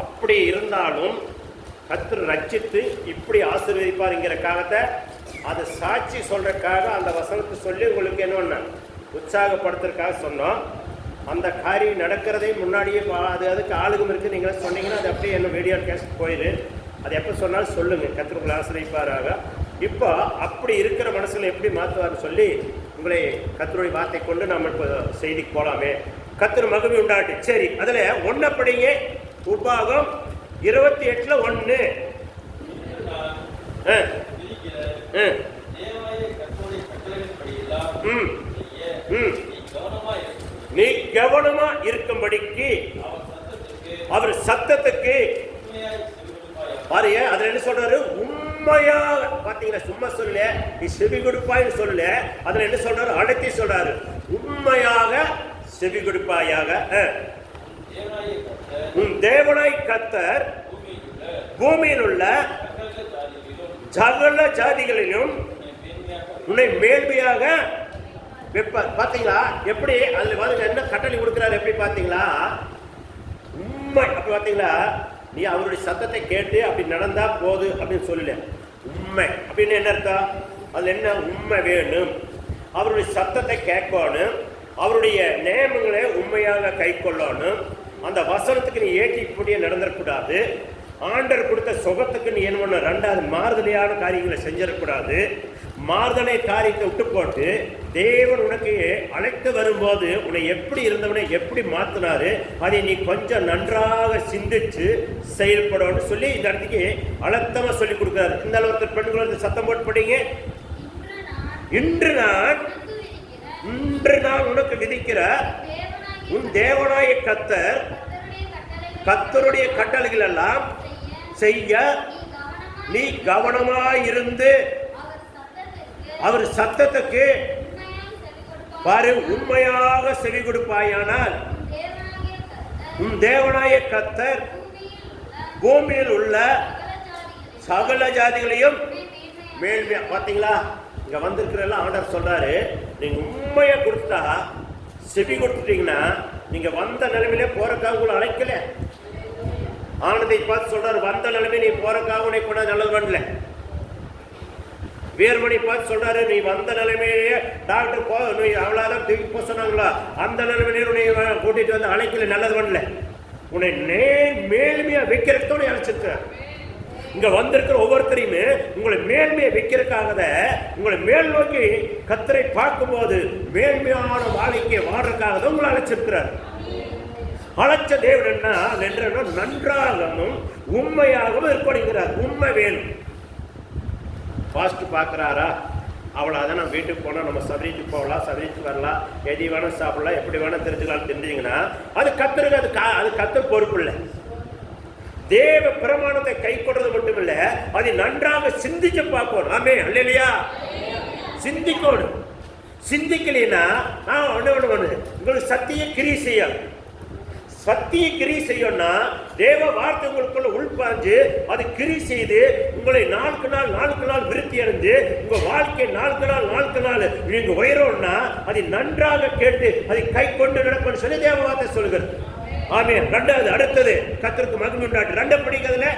அப்படி இருந்தாலும் கர்த்தர் ரட்சித்து இப்படி ஆசீர்வதிப்பாருங்கிறக்காகத்தை அதை சாட்சி சொல்கிறதுக்காக அந்த வசனத்தை சொல்லி உங்களுக்கு என்ன பண்ண உற்சாகப்படுத்துறதுக்காக சொன்னோம். அந்த காரியம் நடக்கிறதே முன்னாடியே அதுக்கு ஆளுகம் இருக்குது. நீங்களே சொன்னீங்கன்னா அது அப்படியே என்ன வீடியோ கேஸ்ட் போயிடு. அது எப்போ சொன்னாலும் சொல்லுங்கள். கர்த்தர் உங்களை ஆசீர்வதிப்பாராக. இப்போ அப்படி இருக்கிற மனசில் எப்படி மாற்றுவார்னு சொல்லி உங்களை கர்த்தருடைய வார்த்தை கொண்டு நம்ம இப்போ செய்திக்கு போகலாமே. கர்த்தர் மகிமை உண்டாட்டு. சரி, அதில் 1 படிங்க. உபாகம் 28 1. நீ கவனமா இருக்கும்படிக்கு அவர் சத்தத்துக்கு பாருங்க. அதுல என்ன சொல்றாரு? உண்மையாக பாத்தீங்களா? சும்மா சொல்ல நீ செவி கொடுப்பாய்னு சொல்ல. அதுல என்ன சொல்றாரு? அடக்கி சொல்றாரு. உண்மையாக செவி கொடுப்பாயாக. உன் தேவனாய் கர்த்தர் பூமியில் உள்ள சகல ஜாதிகளிலும் உன்னை மேன்மையாக வைப்பார். பாத்தீங்களா எப்படி? அதுல பாருங்க என்ன கட்டளை கொடுக்கிறாரு. எப்படி பாத்தீங்களா? உண்மை. அப்படி பாத்தீங்களா? நீ அவருடைய சத்தத்தை கேட்டு அப்படி நடந்தா போது அப்படின்னு சொல்லல. உண்மை அப்படின்னு என்ன அர்த்தம்? அதுல என்ன உண்மை வேணும்? அவருடைய சத்தத்தை கேட்கணும். அவருடைய நியமங்களை உண்மையாக கை கொள்ளணும். அந்த வசனத்துக்கு நீ ஏற்றி இப்படியே நடந்துடக்கூடாது. ஆண்டவர் கொடுத்த சுகத்துக்கு நீ என்ன பண்ண, ரெண்டாவது மாறுதலையான காரியங்களை செஞ்சிடக்கூடாது. மாறுதலை காரியத்தை விட்டு போட்டு தேவன் உனக்கு அழைத்து வரும்போது உன்னை எப்படி இருந்தவனை எப்படி மாத்தினாரு அதை நீ கொஞ்சம் நன்றாக சிந்திச்சு செயல்படணும்னு சொல்லி இந்த இடத்துக்கு அழுத்தமா சொல்லி கொடுக்குறாரு. இந்த ஒருத்தர் பெண்கள் சத்தம் போட்டு படிங்க. இன்று நான் உனக்கு விதிக்கிற உன் தேவனாய கர்த்தருடைய கட்டளைகள் எல்லாம் செய்ய நீ கவனமாயிருந்து அவர் சத்தத்துக்கு பாரு உண்மையாக செவி கொடுப்பாயானால் உன் தேவனாய கர்த்தர் பூமியில் உள்ள சகல ஜாதிகளையும் மேன்மையா. பாத்தீங்களா, இங்க வந்திருக்கிறதெல்லாம் ஆண்டவர் சொல்றாரு, நீங்க உண்மையை கொடுத்தா செவி கொடுத்துட்டீங்கன்னா நீங்க வந்த நிலைமையிலே போறக்காக உங்களை அழைக்கல. ஆனதை பார்த்து சொல்றாரு, வந்த நிலைமை நீ போறக்காக உன்னை கொண்டா நல்லது பண்ணல. வீரமணி பார்த்து சொல்றாரு, நீ வந்த நிலைமையிலேயே டாக்டர் போ நீ அவ்வளோதான் தூக்கி போ சொன்னாங்களா, அந்த நிலைமையிலே உன்னை கூட்டிட்டு வந்து அழைக்கல, நல்லது பண்ணல. உன்னை மேல்மையா வைக்கிறதுக்கு அழைச்சிருக்கிறார். இங்க வந்திருக்கிற ஒவ்வொருத்தரையுமே உங்களை மேன்மையை வைக்கிறதுக்காக உங்களை மேல் நோக்கி கர்த்தரை பார்க்கும்போது மேன்மையான வாழ்க்கையை வாழ்றதுக்காக தான் உங்களை அழைச்சிருக்கிறார். அழைச்ச தேவன் என்ன நன்றாகவும் உண்மையாகவும் இருக்கணுங்கிறார். உண்மை வேணும். பாஸ்ட் பார்க்குறாரா, அவ்வளோதான் நம்ம வீட்டுக்கு போனால் நம்ம சபரிக்கு போகலாம், சபரிக்கு வரலாம், எது வேணும் சாப்பிடலாம், எப்படி வேணும் தெரிஞ்சுக்கலாம் தெரிஞ்சிங்கன்னா அது கர்த்தருக்கு அது கர்த்தர் பொறுப்பு இல்லை. தேவ பிரமாணத்தை கை கொள்றது மட்டும் இல்ல, அதை நன்றாக சிந்திச்சு பார்க்கணும். ஆமே அல்லேலூயா. சிந்திக்கணும். சிந்திக்கலைன்னா உங்களுக்கு சத்திய கிரி செய்ய சத்திய கிரி செய்யணும்னா தேவ வார்த்தை உங்களுக்குள்ள உள்பாஞ்சு அது கிரி செய்து உங்களை நாளுக்கு நாள் விருத்தி அடைஞ்சு உங்க வாழ்க்கை நாளுக்கு நாள் நீங்க உயரோம்னா அதை நன்றாக கேட்டு அதை கை கொண்டு நடக்கணும் சொல்லி தேவ வார்த்தை சொல்லுகிறது. ஆமே. ரெண்டாவது அடுத்தது கர்த்தருக்கு மகிமை உண்டாட்டு. ரெண்டு படிக்கிறதுல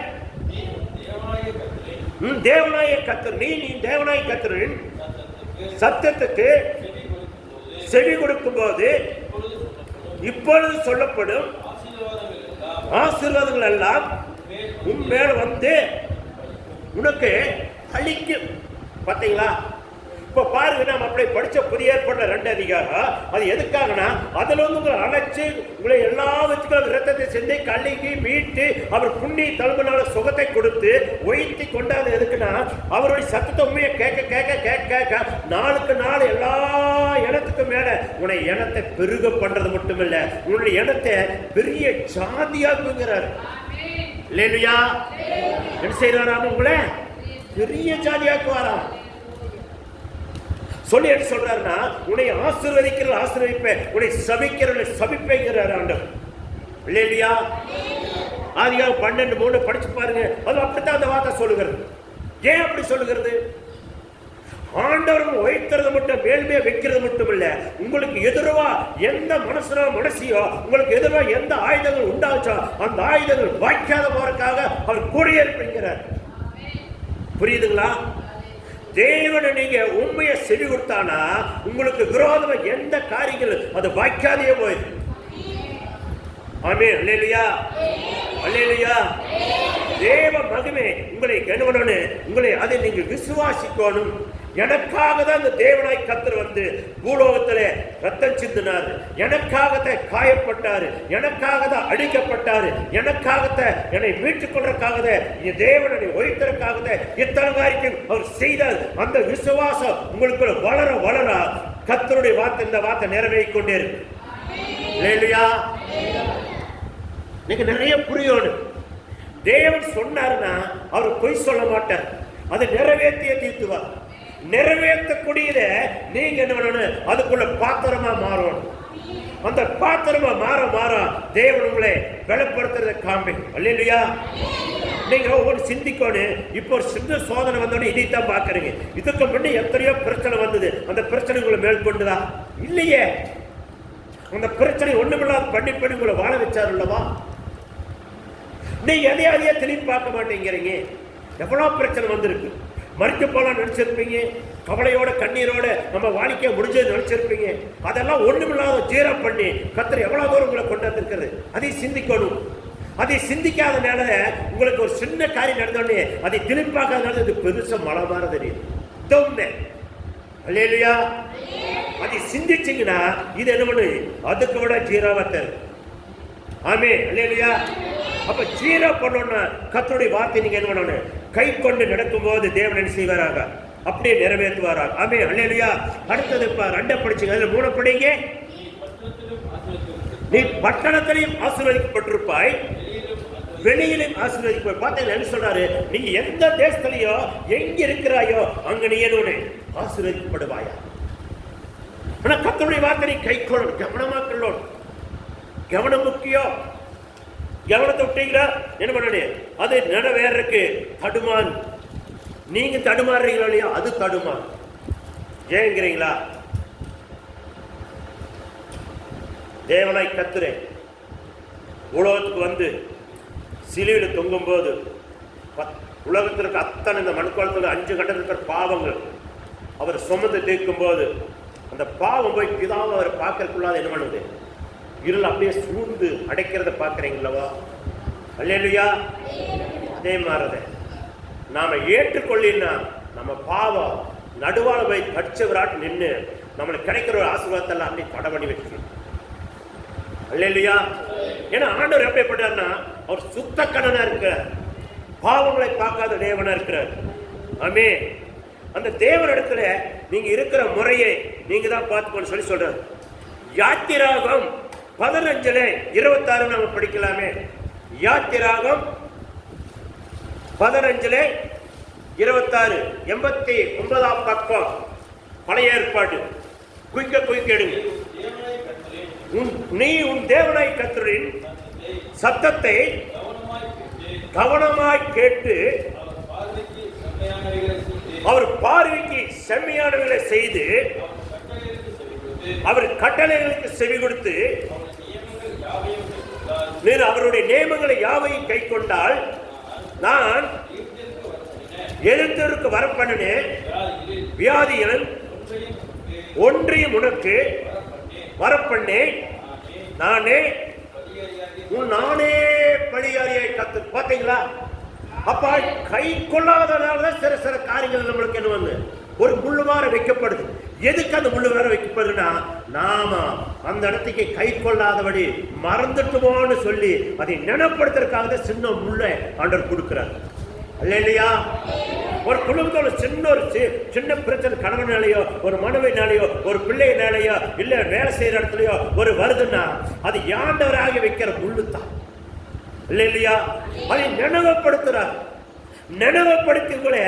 தேவனாய கர்த்தர் நீ தேவனாய கர்த்தரின் சத்தத்துக்கு செவி கொடுக்கும் போது இப்பொழுது சொல்லப்படும் ஆசீர்வாதங்கள் எல்லாம் உன் மேல் வந்து உனக்கு அளிக்கும். பாத்தீங்களா, இப்ப பாருங்க, நம்ம அப்படியே படிச்ச புதிய ஏற்பாடுல 2 அதிகாரம் அது எதுக்காகனா அதுல வந்து உங்களை அழைச்சு உங்களை எல்லா வச்சுக்களும் ரத்தத்தை செஞ்சு கல்லிக்கு மீட்டு அவர் புண்ணி தழும்புனால சுகத்தை கொடுத்து உயர்த்தி கொண்டாது. எதுக்குன்னா அவருடைய சத்தத்தை உண்மையை கேட்க நாளுக்கு நாள் எல்லா இனத்துக்கும் மேல உன்னை இனத்தை பெருக பண்றது மட்டும் இல்ல, உன்னுடைய இனத்தை பெரிய ஜாதியாக்குங்கிறார். இல்லையா? என்ன செய்யறாராம்? உங்களை பெரிய ஜாதியாக்குவாராம். சொல்லி என்ன சொல்றாருன்னா, உன்னை ஆசீர்வதிக்கிற ஆசீர்வதிப்பேன், உன்னை சபிக்கிற சபிப்பேங்கிறார் ஆண்டவர். இல்லையா? ஆதியாகமம் 12:3 படிச்சு பாருங்க. அது அப்படித்தான் அந்த வார்த்தை சொல்லுகிறது. ஏன் அப்படி சொல்லுகிறது? ஆண்டவர் உயர்த்துறது மட்டும் மேல்மையா வைக்கிறது மட்டும் இல்ல, உங்களுக்கு எதிர்வா எந்த மனசியோ உங்களுக்கு எதிர்வா எந்த ஆயுதங்கள் உண்டாச்சோ அந்த ஆயுதங்கள் வாய்க்காத போறதுக்காக அவர் கூட இருப்பீங்கிறார். புரியுதுங்களா? தேவனை நீங்க உண்மையை செவி கொடுத்தானா உங்களுக்கு விரோதமா எந்த காரியங்கள் அது வாய்க்காதே போயிடும். ஆமென். அல்லேலூயா. அல்லேலூயா. தேவ மகிமை உங்களை கணவனே உங்களை அதை நீங்க விசுவாசிக்கணும். எனக்காக தான் இந்த தேவனாய் கர்த்தர் வந்து பூலோகத்திலே ரத்தம் சிந்தினார், எனக்காகத்தான் காயப்பட்டாரு, எனக்காக தான் அடிக்கப்பட்டாரு, எனக்காகத்தான் என்னை மீட்டுக் கொள்றதுக்காக என் தேவனை ஒழித்ததற்காக இத்தனை காரியம் அவர் செய்தார். அந்த விசுவாசம் உங்களுக்குள்ள வளர வளர கர்த்தருடைய வார்த்தை இந்த வார்த்தை நிறைவேறிக் கொண்டே இருக்கு. அல்லேலூயா. நீங்க நிறைய புரியணும். தேவன் சொன்னார்னா அவர் பொய் சொல்ல மாட்டார், அதை நிறைவேற்றிய தீர்த்துவார். நிறைவேற்றக்கூடியத நீங்க என்ன பண்ணணும்? அதுக்குள்ள பாத்திரமா மாறணும். அந்த பாத்திரமா மாற தேவன் உங்களை பலப்படுத்துறத காண்பி. அல்லேலூயா. நீங்க ஒவ்வொரு சிந்திக்கணும். இப்போ ஒரு சின்ன சோதனை வந்தோடனே இதைத்தான் பாக்குறீங்க. இதுக்கு முன்னே எத்தனையோ பிரச்சனை வந்தது, அந்த பிரச்சனை உங்களை மேற்கொண்டுதா இல்லையே? அந்த பிரச்சனை ஒண்ணுமில்லாத பண்ணி உங்களை வாழ வச்சாரு அல்லவா? நீங்க எதையாதையே திரும்பி பார்க்க மாட்டேங்கிறீங்க. எவ்வளவு பிரச்சனை வந்திருக்கு. மறிக்க போலாம் நினைச்சிருப்பீங்க, கவலையோட கண்ணீரோட நம்ம வாழ்க்கையை முடிஞ்சது நினைச்சிருப்பீங்க. அதெல்லாம் ஒண்ணுமில்லாத ஜீரோ பண்ணி கர்த்தர் எவ்வளவு தூரம் உங்களை கொண்டு வந்திருக்கிறது, அதை சிந்திக்கணும். அதை சிந்திக்காதனால உங்களுக்கு ஒரு சின்ன காரியம் நடந்தோடனே அதை திருப்பாக்காதனால இது பெருசா மழை மாதிரி தெரியுது. அல்லேலூயா. அதை சிந்திச்சீங்கன்னா இது என்ன பண்ணு, அதுக்கு விட ஜீரோவா தரும். ஆமே, அல்லேலூயா. அப்ப ஜீரோ பண்ணோம்னா கர்த்தருடைய வார்த்தை நீங்க என்ன பண்ணணும், கை கொண்டு நடக்கும் போது தேவன் என்ன செய்வாராக, அப்படியே நிறைவேற்றுவாராக. ஆமே, அல்லேலூயா. அடுத்தது இப்ப 2 படிச்சுங்க, அதுல 3 படிங்க. நீ பட்டணத்திலையும் ஆசீர்வதிக்கப்பட்டிருப்பாய், வெளியிலும் ஆசீர்வதிப்பாய். பார்த்தீங்கன்னா என்ன சொல்றாரு, நீ எந்த தேசத்திலேயோ எங்க இருக்கிறாயோ அங்க நீ என்ன ஆசீர்வதிக்கப்படுவாயா. ஆனா கர்த்தருடைய வார்த்தை கை கொள்ளணும், கவனமா கொள்ளணும். கவனம் முக்கியம். கவனத்தை விட்டீங்களா என்ன பண்ணு, அது நிறைவேறக்கு தடுமாறு. நீங்க தடுமாறுறீங்களா இல்லையா, அது தடுமாறு. ஏங்கிறீங்களா? தேவனாய் கர்த்தர் உலகத்துக்கு வந்து சிலுவையில் தொங்கும் போது உலகத்திற்கு அத்தனை இந்த மண்குளத்தில் 5 கண்டத்தில் இருக்கிற பாவங்கள் அவர் சுமந்து தீர்க்கும் போது அந்த பாவம் போய் பிதாவை அவர் பார்க்கறதுக்குள்ளாத என்ன பண்ணுது, இருள் அப்படியே சூழ்ந்து அடைக்கிறத பார்க்குறீங்களவா. அல்லேலூயா. அதே மாதிரித நாம ஏற்றுக்கொள்ளினா நம்ம பாவம் நடுவால போய் கடிச்சவராட்டு நின்று நம்மளுக்கு கிடைக்கிற ஒரு ஆசீர்வாதத்தெல்லாம் அப்படியே தடை பண்ணி வச்சுக்கணும். அல்லேலூயா. ஏன்னா ஆண்டவர் எப்படிப்பட்டார்னா அவர் சுத்த கடனா இருக்கிறார், பாவங்களை பார்க்காத தேவனா இருக்கிறார். ஆமே. அந்த தேவன் இடத்துல நீங்க இருக்கிற முறையை நீங்க தான் பார்த்துக்கணும் சொல்லி சொல்றாரு. யாத்திராகம் 15:26 நம்ம படிக்கலாமே. யாத்திராகம் 15:26 89ஆம் பக்கம் பழைய ஏற்பாடு. குயிக்க எடுங்க. நீ உன் தேவனாய் கர்த்தரின் சத்தத்தை கவனமாய் கேட்டு அவர் பார்வைக்கு செம்மையானவைகளை செய்து அவர் கட்டளைகளுக்கு செவி கொடுத்து நீர் அவருடைய நியமங்களை யாவையும் கை கொண்டால் நான் எழுந்தருக்கு வரப்பண்ணினேன் வியாதிகள் ஒன்றையும் உனக்கு வரப்பண்ணேன், நானே பழியாரியை கத்து. பார்த்தீங்களா? அப்ப கை கொள்ளாதனால்தான் சில காரியங்கள் நம்மளுக்கு என்ன வந்து ஒரு முள்ளுவார வைக்கப்படுது. எதுக்கு அந்த முள்ளுவார வைக்கப்படுதுன்னா நாம அந்த இடத்துக்கு கை கொள்ளாதபடி மறந்துட்டுமோன்னு சொல்லி அதை நினைப்படுத்துறதுக்காக சின்ன முள்ளை ஆண்டவர் கொடுக்கிறார். அல்லேலூயா. ஒரு குடும்பத்தோட சின்ன பிரச்சனை, கணவனாலேயோ ஒரு மனைவினாலேயோ ஒரு பிள்ளைனாலேயோ இல்ல வேலை செய்யற இடத்துலயோ ஒரு வருதுன்னா அது ஆண்டவராக வைக்கிற முள்ளுத்தான். இல்லையா? அதை நினைவுபடுத்துறார். நினைவுபடுத்தி உங்களை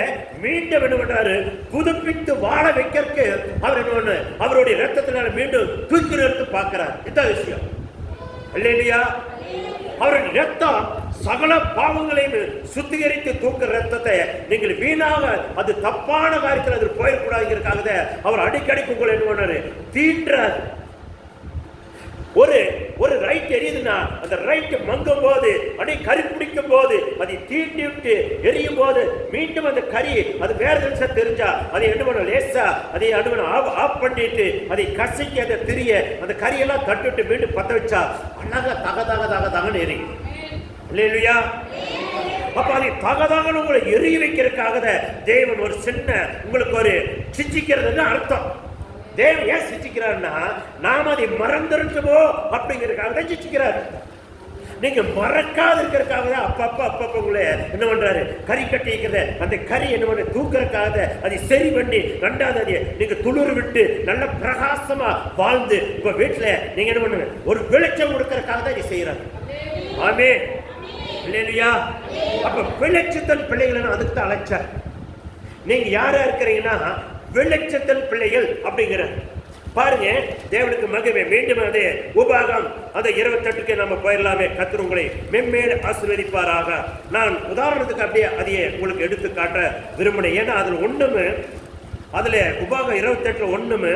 மீண்டும் என்ன பண்றாரு, புதுப்பித்து வாழ வைக்கிறதுக்கு அவர் என்ன பண்ண, அவருடைய ரத்தத்தினால மீண்டும் தூக்கி நிறுத்து பார்க்கிறார். இதான் விஷயம். இல்லையா? அவருடைய ரத்தம் சகல பாவங்களையும் சுத்திகரித்து தூக்குற ரத்தத்தை நீங்கள் வீணாக அது தப்பான காரியத்தில் அது போயிடக்கூடாதுங்கிறதுக்காக அவர் அடிக்கடி உங்களை என்ன பண்ணாரு, தீண்டார். ஒரு ரைட் எரியுதுன்னா அந்த ரைட் மங்கும் போது அப்படியே கறி பிடிக்கும் போது அதை தீண்டி விட்டு எரியும் போது மீண்டும் அந்த கறி அது வேற நிமிஷம் தெரிஞ்சா அதை என்ன பண்ண லேசா அதை ஆஃப் பண்ணிட்டு அதை கசக்கி அந்த திரிய அந்த கறியெல்லாம் தட்டுட்டு மீண்டும் பத்த வச்சா அழகா தகன்னு எரியும். இல்லையா? அப்ப அதை தகதாகன்னு உங்களை எரிய வைக்கிறதுக்காக தேவன் ஒரு சின்ன உங்களுக்கு ஒரு சிச்சிக்கிறதுன்னு அர்த்தம். தேவன் ஏன் சிச்சிக்கிறார்னா நாம அதை மறந்துருக்கமோ அப்படிங்கிறதுக்காக தான் சிச்சிக்கிறார். நீங்க மறக்காது இருக்கிறதுக்காக தான் அப்பப்ப உங்களை என்ன பண்றாரு, கறி கட்டி இருக்கிறத அந்த கறி என்ன பண்ண தூக்கிறதுக்காக அதை சரி பண்ணி 2வது நீங்க துளிர் விட்டு நல்ல பிரகாசமா வாழ்ந்து உங்க வீட்டுல நீங்க என்ன பண்ணுங்க ஒரு வெளிச்சம் கொடுக்கறதுக்காக தான் இதை செய்யறாங்க. ஆமே. இல்லையா? அப்ப வெளிச்சத்தல் பிள்ளைகள் அதுக்கு தான் அழைச்சார். நீங்க யாரா இருக்கிறீங்கன்னா வெளிச்சத்தல் பிள்ளைகள் அப்படிங்கிற பாருங்க. தேவனுக்கு மகிமை. மீண்டும் அது உபாகம் அந்த 28க்கு நம்ம போயிடலாமே. கர்த்தர் உங்களை மென்மேல் ஆசீர்வதிப்பாராக. நான் உதாரணத்துக்கு அப்படியே அதையே உங்களுக்கு எடுத்து காட்ட விரும்பினேன். ஏன்னா அதுல ஒண்ணுமே, அதுல உபாகம் 28 ஒண்ணுமே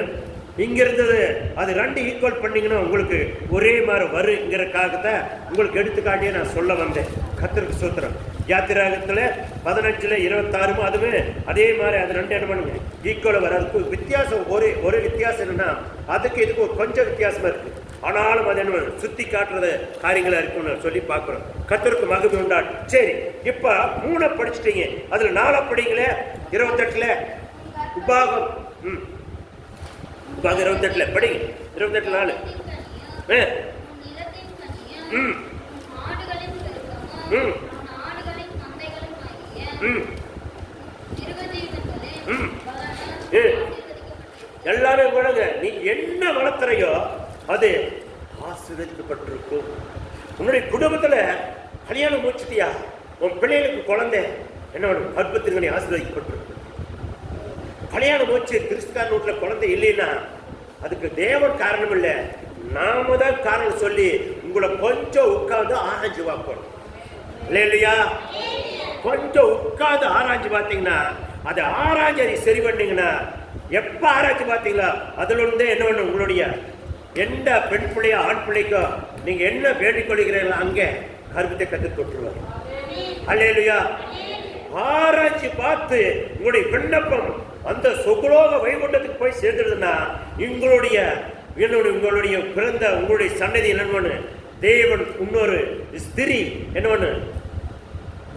இங்க இருந்தது அது 2 ஈக்குவல் பண்ணீங்கன்னா உங்களுக்கு ஒரே மாதிரி வருங்கிறதுக்காக தான் உங்களுக்கு எடுத்துக்காட்டியே நான் சொல்ல வந்தேன். கர்த்தருக்கு ஸ்தோத்திரம். யாத்திராகத்துல 15:26 அதுவே அதே மாதிரி அது ரெண்டு என்ன பண்ணுங்க ஈக்குவலாக வர. அதுக்கு வித்தியாசம் ஒரு வித்தியாசம் என்னன்னா அதுக்கு இதுக்கு கொஞ்சம் வித்தியாசமா இருக்கு. ஆனாலும் அது என்ன சுத்தி காட்டுறது காரியங்களா இருக்குன்னு சொல்லி பார்க்கிறோம். கர்த்தருக்கு மகிமை உண்டாட்டும். சரி, இப்ப 3 படிச்சுட்டீங்க, அதுல 4 படிங்களே 28ல உபாகம். உபாகம் 28ல படிங்க. 28 4 எல்லாரும் வழங்க. நீ என்ன வளர்த்துறையோ அது ஆசீர்வதிக்கப்பட்டிருக்கும். உன்னுடைய குடும்பத்துல கல்யாணம் முடிச்சிட்டியா, உன் பிள்ளைகளுக்கு குழந்தை என்ன பண்ணும், கர்ப்பத்திற்கு நீ ஆசீர்வதிக்கப்பட்டிருக்கும். கல்யாணம் முடிச்சு கிறிஸ்துக்கார வீட்டுல குழந்தை இல்லைன்னா அதுக்கு தேவன் காரணம் இல்லை, நாம தான் காரணம் சொல்லி உங்களை கொஞ்சம் உட்கார்ந்து ஆராய்ச்சி பார்க்கணும். இல்லையா? கொஞ்சம் உட்கார்ந்து ஆராய்ச்சி பார்த்தீங்கன்னா அதை ஆராய்ச்சி சரி பண்ணீங்கன்னா எப்ப ஆராய்ச்சி பார்த்தீங்களா அதுல இருந்து என்ன பண்ணும், உங்களுடைய எந்த பெண் பிள்ளையோ ஆண் பிள்ளைக்கோ நீங்க என்ன வேண்டிக் கொள்கிறீங்களோ அங்கே கர்ப்பத்தை கற்றுக் கொடுத்துருவார். அல்லேலூயா. ஆராய்ச்சி பார்த்து உங்களுடைய விண்ணப்பம் அந்த சுகலோக வைகுண்டத்துக்கு போய் சேர்ந்துடுதுன்னா உங்களுடைய பிறந்த உங்களுடைய சன்னதி என்னன்னு தேவன் இன்னொரு ஸ்திரீ என்னன்னு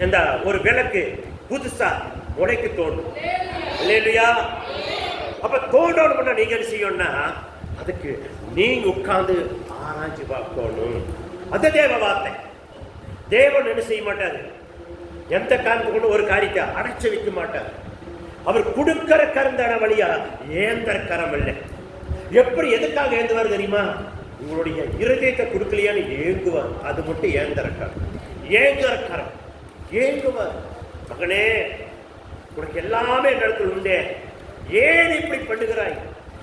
இந்த ஒரு விளக்கு புதுசா முளைக்கு தோணும். இல்லையா? அப்ப தோண்டோன்னு நீங்க என்ன செய்யணும்னா அதுக்கு நீங்க உட்கார்ந்து ஆராய்ச்சி பார்க்கணும். அது தேவ வார்த்தை. தேவன் என்ன செய்ய மாட்டாரு, எந்த காரணத்துக்கு ஒரு காரியத்தை அடைச்சு வைக்க மாட்டார். அவர் கொடுக்கிற கரந்தான வழியா ஏந்தர கரம் இல்லை. எப்படி எதுக்காக ஏந்துவார் தெரியுமா? உங்களுடைய இருதயத்தை கொடுக்கலையான்னு ஏங்குவார். அது மட்டும் ஏந்தர கரம், ஏங்குற கரம், ஏங்குவார். மகனே, உனக்கு எல்லாமே நடக்கல உண்டே, ஏன் இப்படி பண்ணுகிறாய்?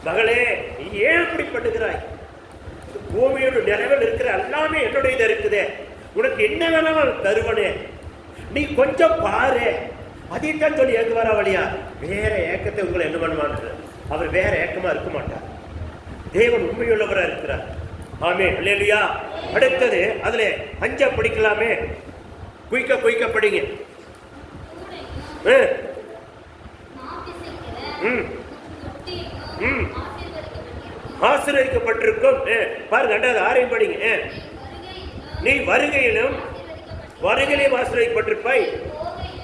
மகளே, நீ ஏன் இப்படி பண்ணுகிறாய்? பூமியோட நிறைவில் இருக்கிற எல்லாமே என்னுடையது இருக்குதே, உனக்கு என்ன வேணாலும் தருவனே, நீ கொஞ்சம் பாரு. அதைத்தான் சொல்லி ஏங்குவாரா வழியா? வேற ஏக்கத்தை உங்களை என்ன பண்ணுவான்னு அவர் வேற ஏக்கமா இருக்க மாட்டார். தேவன் உண்மையுள்ளவரா இருக்கிறார். ஆமே, அல்லேலூயா. அடுத்தது அதுல 5 படிக்கலாமே, குயிக்க படிங்க. ஆசீர்வதிக்கப்பட்டிருக்கும். பாருங்க, 6 படிங்க. நீ வருகையிலும் ஆசீர்வதிக்கப்பட்டிருப்பாய்,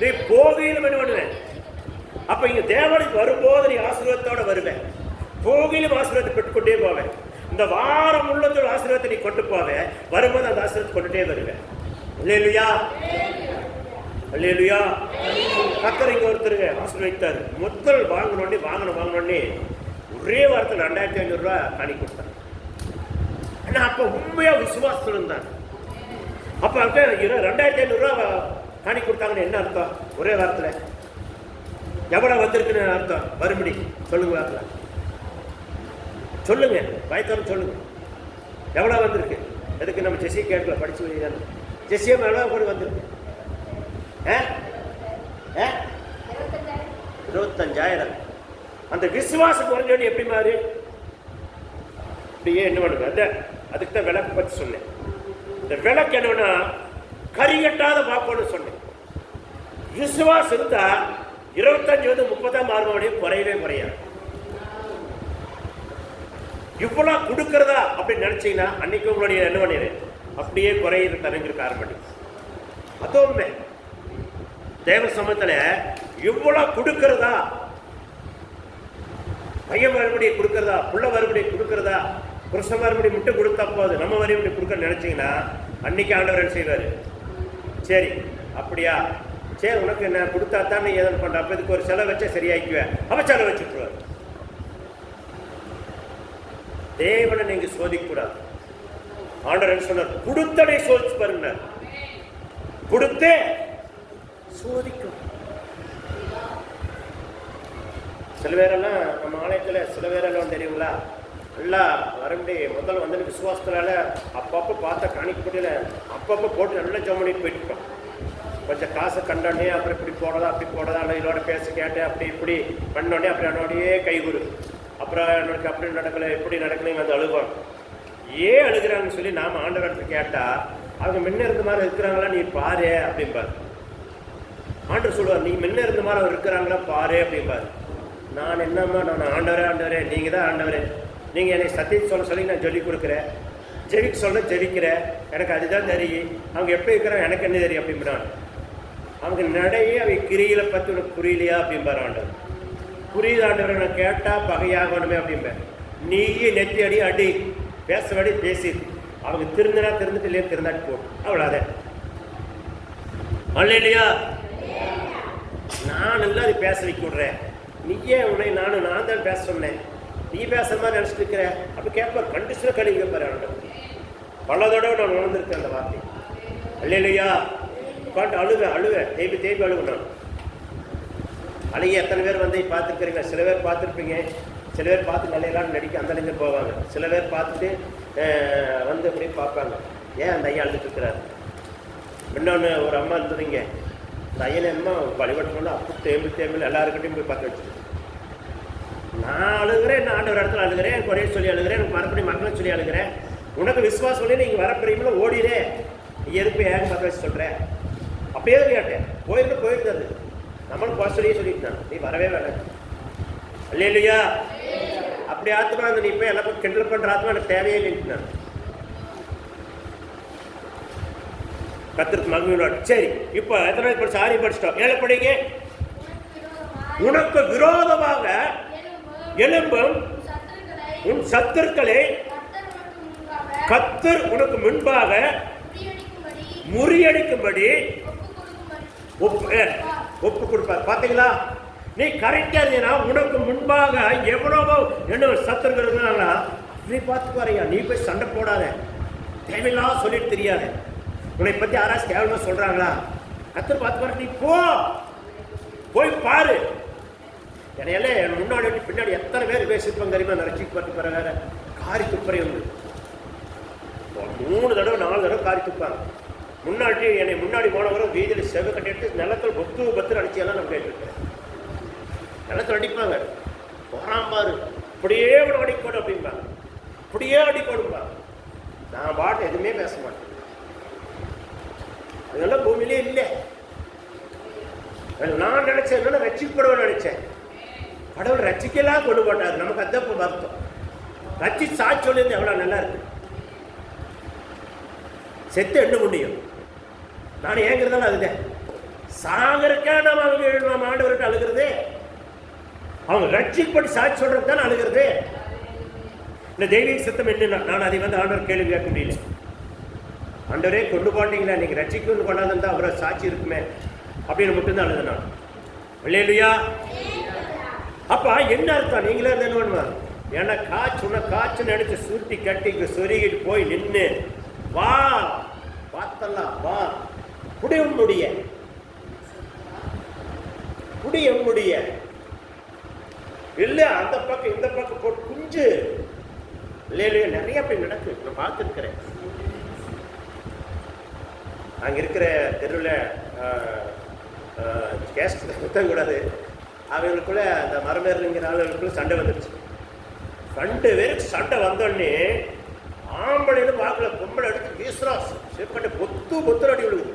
நீ போகையிலும் என்ன பண்ணுவேன். அப்ப இங்க தேவனுக்கு வரும்போது நீ ஆசீர்வாதத்தோட வருவேன், போகையிலும் ஆசீர்வாதத்தை பெற்றுக்கொண்டே போவேன். இந்த வாரம் உள்ளதோட ஆசீர்வாதத்தை நீ கொண்டு போவேன், வரும்போது அந்த ஆசீர்வாதத்தை கொண்டுட்டே வருவேன். அல்லேலூயா, அல்லேலூயா. கர்த்தர் இங்க ஒருத்தருக்கு ஆசீர்வதித்தார். முதல் வாங்கணும்னே ஒரே வாரத்தில் 2500 ரூபாய் காணி கொடுத்தார். ஏன்னா அப்ப உண்மையா விசுவாசம் இருந்தார். அப்ப 2500 ரூபாய் காணி கொடுத்தாங்கன்னு என்ன அர்த்தம்? ஒரே வாரத்தில் எவ்வளவு வந்திருக்குன்னு அர்த்தம்? மறுபடி சொல்லுங்க, வாரத்தில் சொல்லுங்க, பயத்தோடு சொல்லுங்க, எவ்வளவு வந்திருக்கு? எதுக்கு நம்ம ஜெஸ்ஸி கேட்கல, படிச்சு வைக்கிறாங்க. ஜெஸ்ஸியம் எவ்வளவு கூட வந்திருக்கு? 25,000. அந்த விசுவாசம் குறைஞ்சோடி எப்படி மாறு? அப்படியே என்ன பண்ணுங்க, அதுக்கு தான் விளக்கு பற்றி சொன்னேன். இந்த விளக்கு என்னன்னா கரிகட்டாத பார்க்கணும்னு சொன்னேன். விசுவாசம் இருந்தா 25 30 மாறுபடியும் குறையவே குறையாது. இவ்வளவு கொடுக்கறதா அப்படின்னு நினைச்சீங்கன்னா அன்னைக்கு உங்களுடைய என்ன பண்ணிடு அப்படியே குறையிற தரங்கிற ஆரம்பிக்கும். அதுவுமே தேவ சமயத்துல இவ்வளவு கொடுக்கறதா, பையன் மறுபடியும் கொடுக்கறதா, புள்ள மறுபடியும் கொடுக்கறதா, புருஷன் மறுபடியும் முட்டை கொடுத்தா போது நம்ம மறுபடியும் கொடுக்க நினைச்சீங்கன்னா அன்னைக்கு ஆண்டவர் என்ன செய்வாரு? சரி அப்படியா, சரி உனக்கு என்ன கொடுத்தா தான் நீ எதனா பண்ற, அப்ப இதுக்கு ஒரு செலவு வச்சா சரியாக்குவேன், அவ செலவு வச்சுட்டுருவார். தேவனை நீங்க சோதிக்க கூடாது. ஆண்டவர் என்ன சொன்னார்? கொடுத்தனை சோதிச்சு பாருங்க, கொடுத்தே சோதிக்கும். சில பேரெல்லாம் நம்ம ஆலயத்தில் சில பேரெல்லாம் தெரியுங்களா, நல்லா வரம்படி முதல்ல வந்து விசுவாசத்தினால அப்பப்போ பார்த்த காணிக்கப்பட்டியில் அப்பப்போ போட்டு நல்லா ஜம் பண்ணிட்டு போயிட்டுருக்கோம். கொஞ்சம் காசை கண்டோடனே அப்புறம் இப்படி போடதா அப்படி போடதா, இதோட பேச கேட்டேன், அப்படி இப்படி பண்ணோடனே அப்புறம் என்னோடையே கைகுறு, அப்புறம் எனக்கு அப்படி நடக்கலை இப்படி நடக்கலைங்க வந்து அழுவாங்க. ஏன் அழுகிறாங்கன்னு சொல்லி நாம் ஆண்டவர்கிட்ட கேட்டால் அவங்க முன்ன இருந்த மாதிரி இருக்கிறாங்களா நீ பாரு அப்படிம்பாரு. ஆண்டவர் சொல்லுவார், நீ முன்ன இருந்த மாதிரி அவர் இருக்கிறாங்களா பாரு அப்படிம்பாரு. நான் என்னம்மா, நான் ஆண்டவரே நீங்கள் தான் ஆண்டவரே, நீங்கள் என்னை சத்தியத்தை சொல்ல சொல்லி நான் சொல்லிக் கொடுக்குறேன், ஜெபிக்க சொல்ல ஜெபிக்கிறேன், எனக்கு அதுதான் தெரியும், அவங்க எப்படி இருக்கிறாங்க எனக்கு என்ன தெரியும் அப்படின்றான். அவங்க நடையே அவங்க கிரியில பற்றி உனக்கு புரியலையா அப்படிம்பார் ஆண்டவர். புரியுது ஆண்டவரை, நான் கேட்டால் பகையாகணுமே அப்படிம்பேன். நீயே நெத்தி அடி அடி பேசபடி பேசி அவங்க திருந்தினா திருந்துட்டு இல்லையா திருந்தாட்டி போ, அவ்வளோதே. அல்லேலூயா. நான் எல்லாம் அது பேச வைக்க விட்றேன், நீயே உன்னை நான் தான் பேச சொன்னேன், நீ பேசுற மாதிரி நினச்சிட்டு இருக்கிற அப்போ கேட்பார். கண்டிஷனாக கழிவு கேட்பார் ஆண்டவர். பல தடவை நான் உணர்ந்திருக்கேன் அந்த வார்த்தை. அல்லேலூயா. உட்காந்து அழுவேன் தேய்பி அழுவேன். நான் அழுகி எத்தனை பேர் வந்து பார்த்துருக்குறீங்க? சில பேர் பார்த்துருப்பீங்க, சில பேர் பார்த்து நிலையெல்லாம் நடிக்க அந்த அழிஞ்சு போவாங்க, சில பேர் பார்த்துட்டு வந்து அப்படியே பார்ப்பாங்க, ஏன் அந்த ஐயா அழுதுட்டு இருக்கிறாரு. இன்னொன்று ஒரு அம்மா இருந்ததுங்க, அந்த ஐயனை அம்மா வழிபட்டோம்னா அப்போ தேம்பு எல்லாருக்கிட்டையும் போய் பார்த்து வச்சுட்டு, நான் அழுகிறேன், நான் ஒரு இடத்துல அழுகிறேன், குறைய சொல்லி அழுகிறேன், எனக்கு மறுபடியும் மக்களை சொல்லி அழுகிறேன், உனக்கு விசுவாசம் சொல்லி நீங்கள் வரப்படியும்ல ஓடிடே, நீ எதுக்கு ஏன் பார்க்க வச்சு சொல்கிறேன். அப்பயே கேட்டேன், போயிருந்தது நம்மளும் பாஸ்டரையே சொல்லிட்டான், நீ வரவே வேணாம். அல்லேலூயா. அப்படி ஆத்மா அந்த நீ போய் எல்லாம் கிண்டல் பண்ணுற ஆத்மா எனக்கு தேவையே இல்லைன்னு கத்திற்கு மகிழ்ச்சியோட. சரி, இப்போ எத்தனை படிச்சு? 6 படிச்சிட்டோம். 7 படிங்க. உனக்கு விரோதமாக எழும்பும் உன் சத்துருக்களை கர்த்தர் உனக்கு முன்பாக முறியடிக்கும்படி ஒப்பு கொடுப்பார். பார்த்தீங்களா? நீ கரெக்டா இருந்தீங்கன்னா உனக்கு முன்பாக எவ்வளவோ என்ன சத்துருக்கள் இருந்தாங்களா, நீ பார்த்து பாருயா, நீ போய் சண்டை போடாத, தேவையில்லாம் சொல்லிட்டு தெரியாது. உன்னை பற்றி யாராச்சும் கேவலமாக சொல்கிறாங்களா, கர்த்தர் பார்த்து பாரு, நீ போய் பாரு. என்னையெல்லாம் என் முன்னாடி பின்னாடி எத்தனை பேர் பேசியிருப்பாங்க தெரியுமா? நரச்சிக்கு பார்த்து பாரு, வேற காரி துப்புறை உண்டு. 3 தடவை 4 தடவை காரி துப்பாங்க. முன்னாடி என்னை முன்னாடி போனவரும் வீதியில் செவ கட்டிட்டு நிலத்தில் பத்து அடிச்சியெல்லாம் நம்ம கேட்டுருக்கேன். நிலத்தில் அடிப்பாங்க, போறாம்பாரு, இப்படியே ஒரு அடிக்கணும் அப்படிம்பாங்க, இப்படியே அடிக்கணும்பாங்க. நான் பாட்டு எதுவுமே பேச மாட்டேன், அதெல்லாம் பூமியிலே இல்லை. நான் நினைச்சேன் என்னன்னா ரட்சிக்கப்படுவேன் நினைச்சேன். கடவுள் ரட்சிக்கலாம் கொண்டு போட்டார். நமக்கு அதான் வருத்தம். ரட்சி சாட்சி சொல்லியிருந்து எவ்வளோ நல்லா இருக்கு. செத்து என்ன முடியும்? நான் ஏங்கிறதால அதுதான் சாகருக்கா நம்ம ஆண்டவர்கிட்ட அழுகிறது. அவங்க ரட்சிப்படி சாட்சி சொல்றது தான் அழுகிறது. இந்த தெய்வீக சித்தம் என்ன? நான் அதை வந்து ஆண்டவர் கேள்வி கேட்க முடியல. ஆண்டவரே கொண்டு போட்டீங்களா, நீங்க ரட்சிக்கணும்னு கொண்டாந்து அவரை சாட்சி இருக்குமே அப்படின்னு மட்டும்தான் அழுது நான். அல்லேலூயா. அப்ப என்ன அர்த்தம்? நீங்களே என்ன பண்ணுவா, ஏன்னா காய்ச்சு நினைச்சு சுருட்டி கட்டி சொருகிட்டு போய் நின்று வா பார்த்தலாம், வா புடிய இல்ல அந்த பக்கம் இந்த பக்கம் போட்டு குஞ்சு இல்லையா, நிறைய பேர் நடக்கு. நான் பார்த்துருக்கிறேன். அங்கே இருக்கிற தெருவில் கேஸ்ட் கூடாது, அவங்களுக்குள்ள அந்த மரமேறுங்கிற ஆளுங்களுக்குள்ள சண்டை வந்துடுச்சு. 2 பேருக்கு சண்டை வந்தோடனே ஆம்பளைன்னு பார்க்கல, பொம்பளை எடுத்து வீசுறா, செப்பட்டு பொத்து அடி விழுகுது.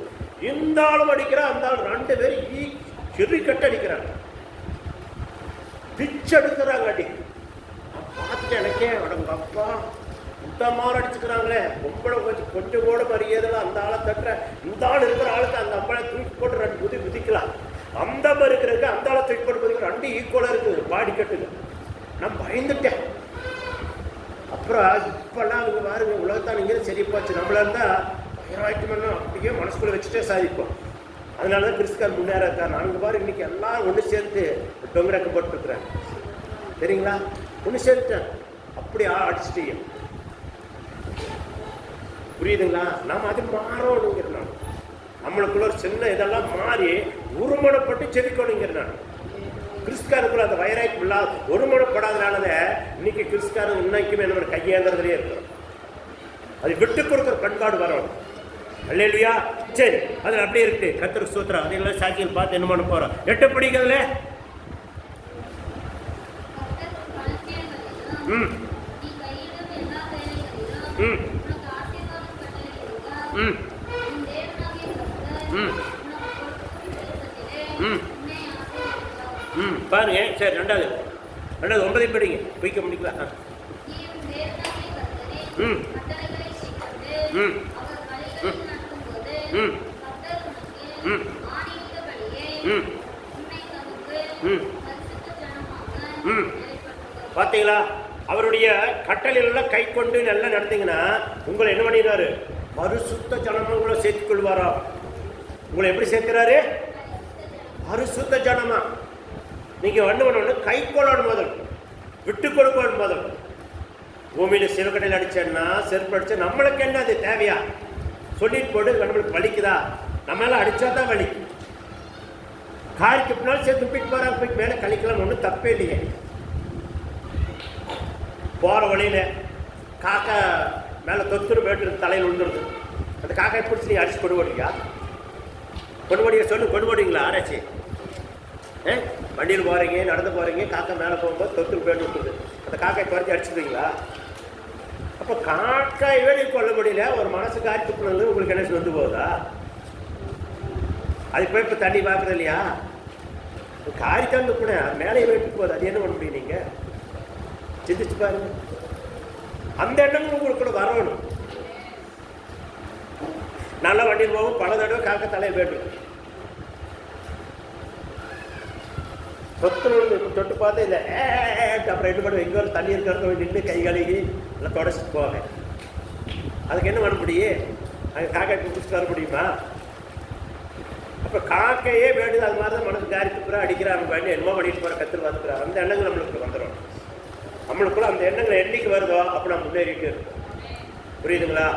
இந்த ஆளும் அடிக்கிறா, அந்த ஆள் 2 பேரும் சிறு கட்டு அடிக்கிறாங்க, பிச்சு எடுக்கிறாங்க அடி. பார்த்துட்டு எனக்கே உடம்பு அப்பா இந்த மாதிரி அடிச்சுக்கிறாங்களே, பொம்பளை கொஞ்சம் கூட மரியாதைலாம் அந்த ஆளை தட்டுற, இந்த ஆள் இருக்கிற ஆளுக்கு அந்த அம்பளை தூக்கி போட்டு 2 குதி குதிக்கலாம், அந்த மாதிரி இருக்கிறதுக்கு அந்த ஆளை தூக்கி போட்டு குதிக்கலாம், 2 ஈக்குவலாக இருக்குது பாடி கட்டுங்க. நான் பயந்துட்டேன். அப்புறம் இப்பெல்லாம் அவங்க பாருங்க, உலகத்தான் இங்கே சரி போச்சு, நம்மள இருந்தால் பயராய்க்குமென்னா அப்படியே மனசுக்குள்ளே வச்சுட்டே சாதிப்போம். அதனால தான் கிறிஸ்துக்கார் முன்னேற இருக்கார். நாங்கள் பாரு இன்னைக்கு எல்லாரும் ஒன்று சேர்த்து டொங்கரக்க போட்டுருக்குறேன், சரிங்களா? ஒன்று சேர்த்துட்டேன், அப்படி அடிச்சுட்டு புரியுதுங்களா? நாம் அது மாறணுங்கிற நான், நம்மளுக்குள்ள ஒரு சின்ன இதெல்லாம் மாறி ஒருமனப்பட்டு செதுக்கணுங்கிற நான். கிறிஸ்துக்காருக்குள்ள அந்த வைராய்ப்பு இல்லாத ஒருமனப்படாதனால இன்னைக்கு கிறிஸ்துக்காரங்க இன்னைக்குமே நம்ம கையேந்திரத்திலே இருக்கிறோம். அது விட்டு கொடுக்குற பண்பாடு வரணும். அல்லேலூயா. சரி, அதில் அப்படியே இருக்கு. கர்த்தருக்கு ஸ்தோத்திரம். அதெல்லாம் சாட்சிகள் பார்த்து என்ன பண்ண போறோம்? 8 படிக்கிறதுல பாருங்க. சரி, ரெண்டாவது 9 படிங்க, குயிக்க முடிக்கலாம். ம் ம் ம் ம் ம் ம் ம் பார்த்தீங்களா? அவருடைய கட்டளையெல்லாம் கை கொண்டு நல்லா நடந்தீங்கன்னா உங்களை என்ன பண்ணிடுறாரு? பரிசுத்த ஜனமா உங்களை சேர்த்துக் கொள்வாரா? உங்களை எப்படி சேர்க்கிறாரு? பரிசுத்த ஜனமா. நீங்க ஒண்ணு கை கொள்ளணும், முதல் விட்டு கொடுக்கணும். முதல் பூமியில சிவக்கடையில் அடிச்சேன்னா செருப்பு அடிச்சா நம்மளுக்கு என்ன அது தேவையா? சொல்லிட்டு போட்டு நம்மளுக்கு வலிக்குதா? நம்மளால அடிச்சா தான் வலி. காய்க்கு பின்னால் சேர்த்து துப்பிட்டு போறாங்க, போய் மேலே கழிக்கலாம், ஒன்றும் தப்பே இல்லையே. போற வழியில காக்கா மேலே தொத்துரு வேட்டு தலையில் விழுந்துருது. அந்த காக்காய் பிடிச்சி நீ அடிச்சு கொண்டு போடுவீங்க? கொண்டு போடுங்க, சொல்லு, கொண்டு போடுவீங்களா? ஆராய்ச்சி வண்டியில் போகிறீங்க, நடந்து போகிறீங்க, காக்கா மேலே போகும்போது தொத்துரு வேட்டு விட்டுருது, அந்த காக்காய் குறைச்சி அடிச்சுடுவீங்களா? அப்போ காக்காய் வேடி கொள்ள முடியல, ஒரு மனசு காய்ச்சி துப்புனது உங்களுக்கு என்ன வந்து போகுதா? அது போய் இப்போ தண்ணி பார்க்குறது இல்லையா? காரிக்காங்க கூட அது மேலே வேட்டு போகுது, அது என்ன பண்ண முடியும்? நீங்கள் சிந்திச்சு பாருங்க. அந்த எண்ணங்கள் உங்களுக்கு கூட வரணும். நல்லா வண்டியில் போகும், பல தடவை காக்க தலையை வேட்டும் தொட்டு பார்த்து இல்லை அப்புறம் என்ன பண்ணுவேன்? இங்கே ஒரு தண்ணி இருக்கிறத நின்று கை கழுகி இல்லை தொடச்சிட்டு போவேன். அதுக்கு என்ன பண்ண முடியும்? அங்கே காக்காய் பிடிச்சிட்டு வர முடியுமா? அப்போ காக்கையே வேண்டுது. அது மாதிரி தான் மனசு காரிக்கு பூரா அடிக்கிறாங்க, பண்ணி என்னமோ பண்ணிட்டு போகிற கற்றுட்டு வந்துக்கிறாங்க. அந்த எண்ணங்கள் நம்மளுக்கு வந்துடும். நம்மளுக்குள்ள அந்த எண்ணங்கள் என்னைக்கு வருதோ அப்போ நம்ம முன்னேறிட்டு இருக்கோம். புரியுதுங்களா?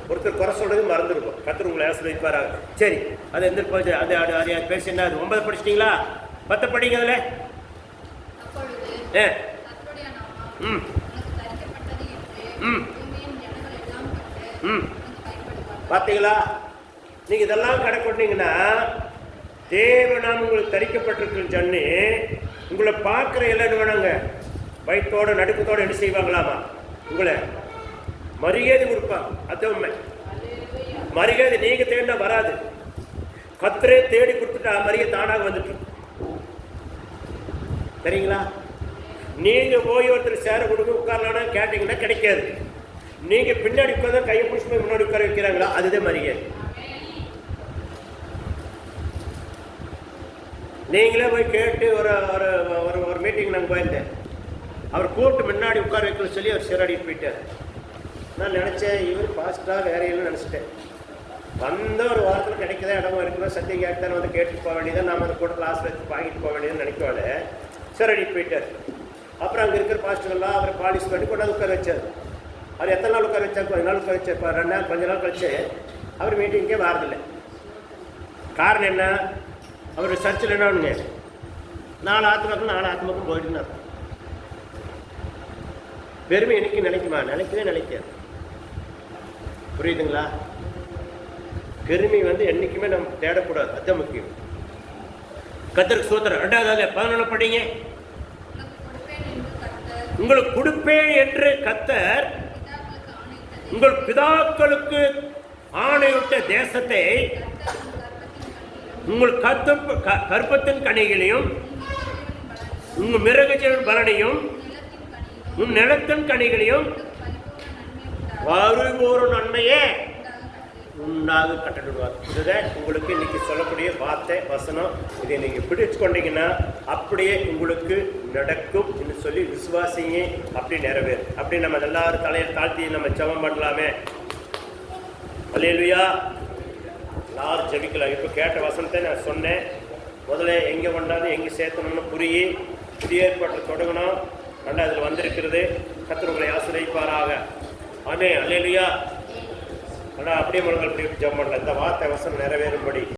ஒருத்தர் குறை சொல்றது மறந்துருக்கும், கத்தர் உங்களை ஆசீர்வதிப்பாராங்க. சரி, அது எந்த போச்சு? அது அது அது பேசி என்ன? அது 9 படிச்சிட்டிங்களா? 10 படிங்க. அதில் ம் ம் ம் பார்த்தீங்களா? நீங்கள் இதெல்லாம் கடை கொண்டீங்கன்னா தேவனாம் உங்களுக்கு தரிக்கப்பட்டிருக்குன்னு சொன்னி உங்களை பார்க்குற எல்லாம் வேணாங்க வயிற்றோட நடுக்கத்தோடு என்ன செய்வாங்களாமா? உங்களை மரியாதை கொடுப்பாங்க. அது உண்மை. மரியாதை நீங்கள் தேடினா வராது, கத்தரே தேடி கொடுத்துட்டா மரியாதை தானாக வந்துட்டு. சரிங்களா? நீங்கள் போய் ஒருத்தர் சேர கொடுக்க உட்காரலான்னா கேட்டிங்கன்னா கிடைக்காது. நீங்கள் பின்னாடி உட்காந்து கையை பிடிச்சி போய் முன்னாடி உட்கார வைக்கிறாங்களா? அதுதான் மரியாதை. நீங்களே போய் கேட்டு ஒரு மீட்டிங் நாங்கள் போயிருந்தேன். அவர் கூப்பிட்டு முன்னாடி உட்கார வைக்கணும்னு சொல்லி அவர் சிறாடிட்டு போயிட்டார். நான் நினச்சேன் இவர் பாஸ்ட்டாக வேற இல்லைன்னு நினச்சிட்டேன். வந்த ஒரு வாரத்தில் கிடைக்கதான் இடமா இருக்குதோ சத்தியம் கேட்டுதான் வந்து கேட்டுட்டு போக வேண்டியதான், நம்ம அந்த கூட்டத்தில் ஆசிரியர் வாங்கிட்டு போக வேண்டியதுன்னு நினைக்கவாள் சிறாடிட்டு போயிட்டார். அப்புறம் அங்கே இருக்கிற பாஸ்டர்லாம் அவரை பாலிஷ் பண்ணி கொண்டாந்து உட்கார வச்சார். அவர் எத்தனை நாள் உட்கார வச்சார்? 10 நாள் உட்கார வச்சார். 2 நாள் 5 நாள் கழிச்சு அவர் மீட்டிங்கே வரதில்லை. காரணம் என்ன? அவர் சர்ச்சில் என்ன ஒன்றுங்க 4 ஆத்மாக்கும் போயிட்டுனார். பெருமை என்னைக்கு நினைக்குமா? நினைக்கவே நினைக்காது. புரியுதுங்களா? பெருமை என்னைக்குமே நம்ம தேடக்கூடாது, அதுதான் முக்கியம். கர்த்தருக்கு ஸ்தோத்திரம். 2வது 11 படிங்க. உங்களுக்கு கொடுப்பேன் என்று கர்த்தர் உங்கள் பிதாக்களுக்கு ஆணையிட்ட தேசத்தை உங்கள் கற்பத்தின் கனிகளையும் உங்கள் மிருகஜீவன் பலனையும் உன் நிலத்தின் கனிகளையும் ஒரு நன்மையே உண்டாக கட்டடுவார். இதுதான் உங்களுக்கு இன்னைக்கு சொல்லக்கூடிய வார்த்தை வசனம். இதை நீங்க பிடிச்சு கொண்டீங்கன்னா அப்படியே உங்களுக்கு நடக்கும் என்று சொல்லி விசுவாசிங்க. அப்படி நிறைவேறும். அப்படி நம்ம எல்லாரும் தலையை தாழ்த்தி நம்ம ஜெபம் பண்ணலாமே. அல்லேலூயா. எல்லாரும் ஜெபிக்கலாம். இப்போ கேட்ட வசனத்தை நான் சொன்னேன். முதல்ல எங்கே கொண்டாந்து எங்கே சேர்த்தணும்னு புதிய ஏற்பாட்டில் தொடங்கணும். 2 வந்திருக்கிறது. கர்த்தர் உங்களை ஆசீர்வதிப்பாராக. ஆமென். அல்லேலூயா. ஆனால் அப்படியே முழங்கள் ஜெபம் பண்ணல. இந்த வார்த்தை வசனம் நிறைவேறும்படி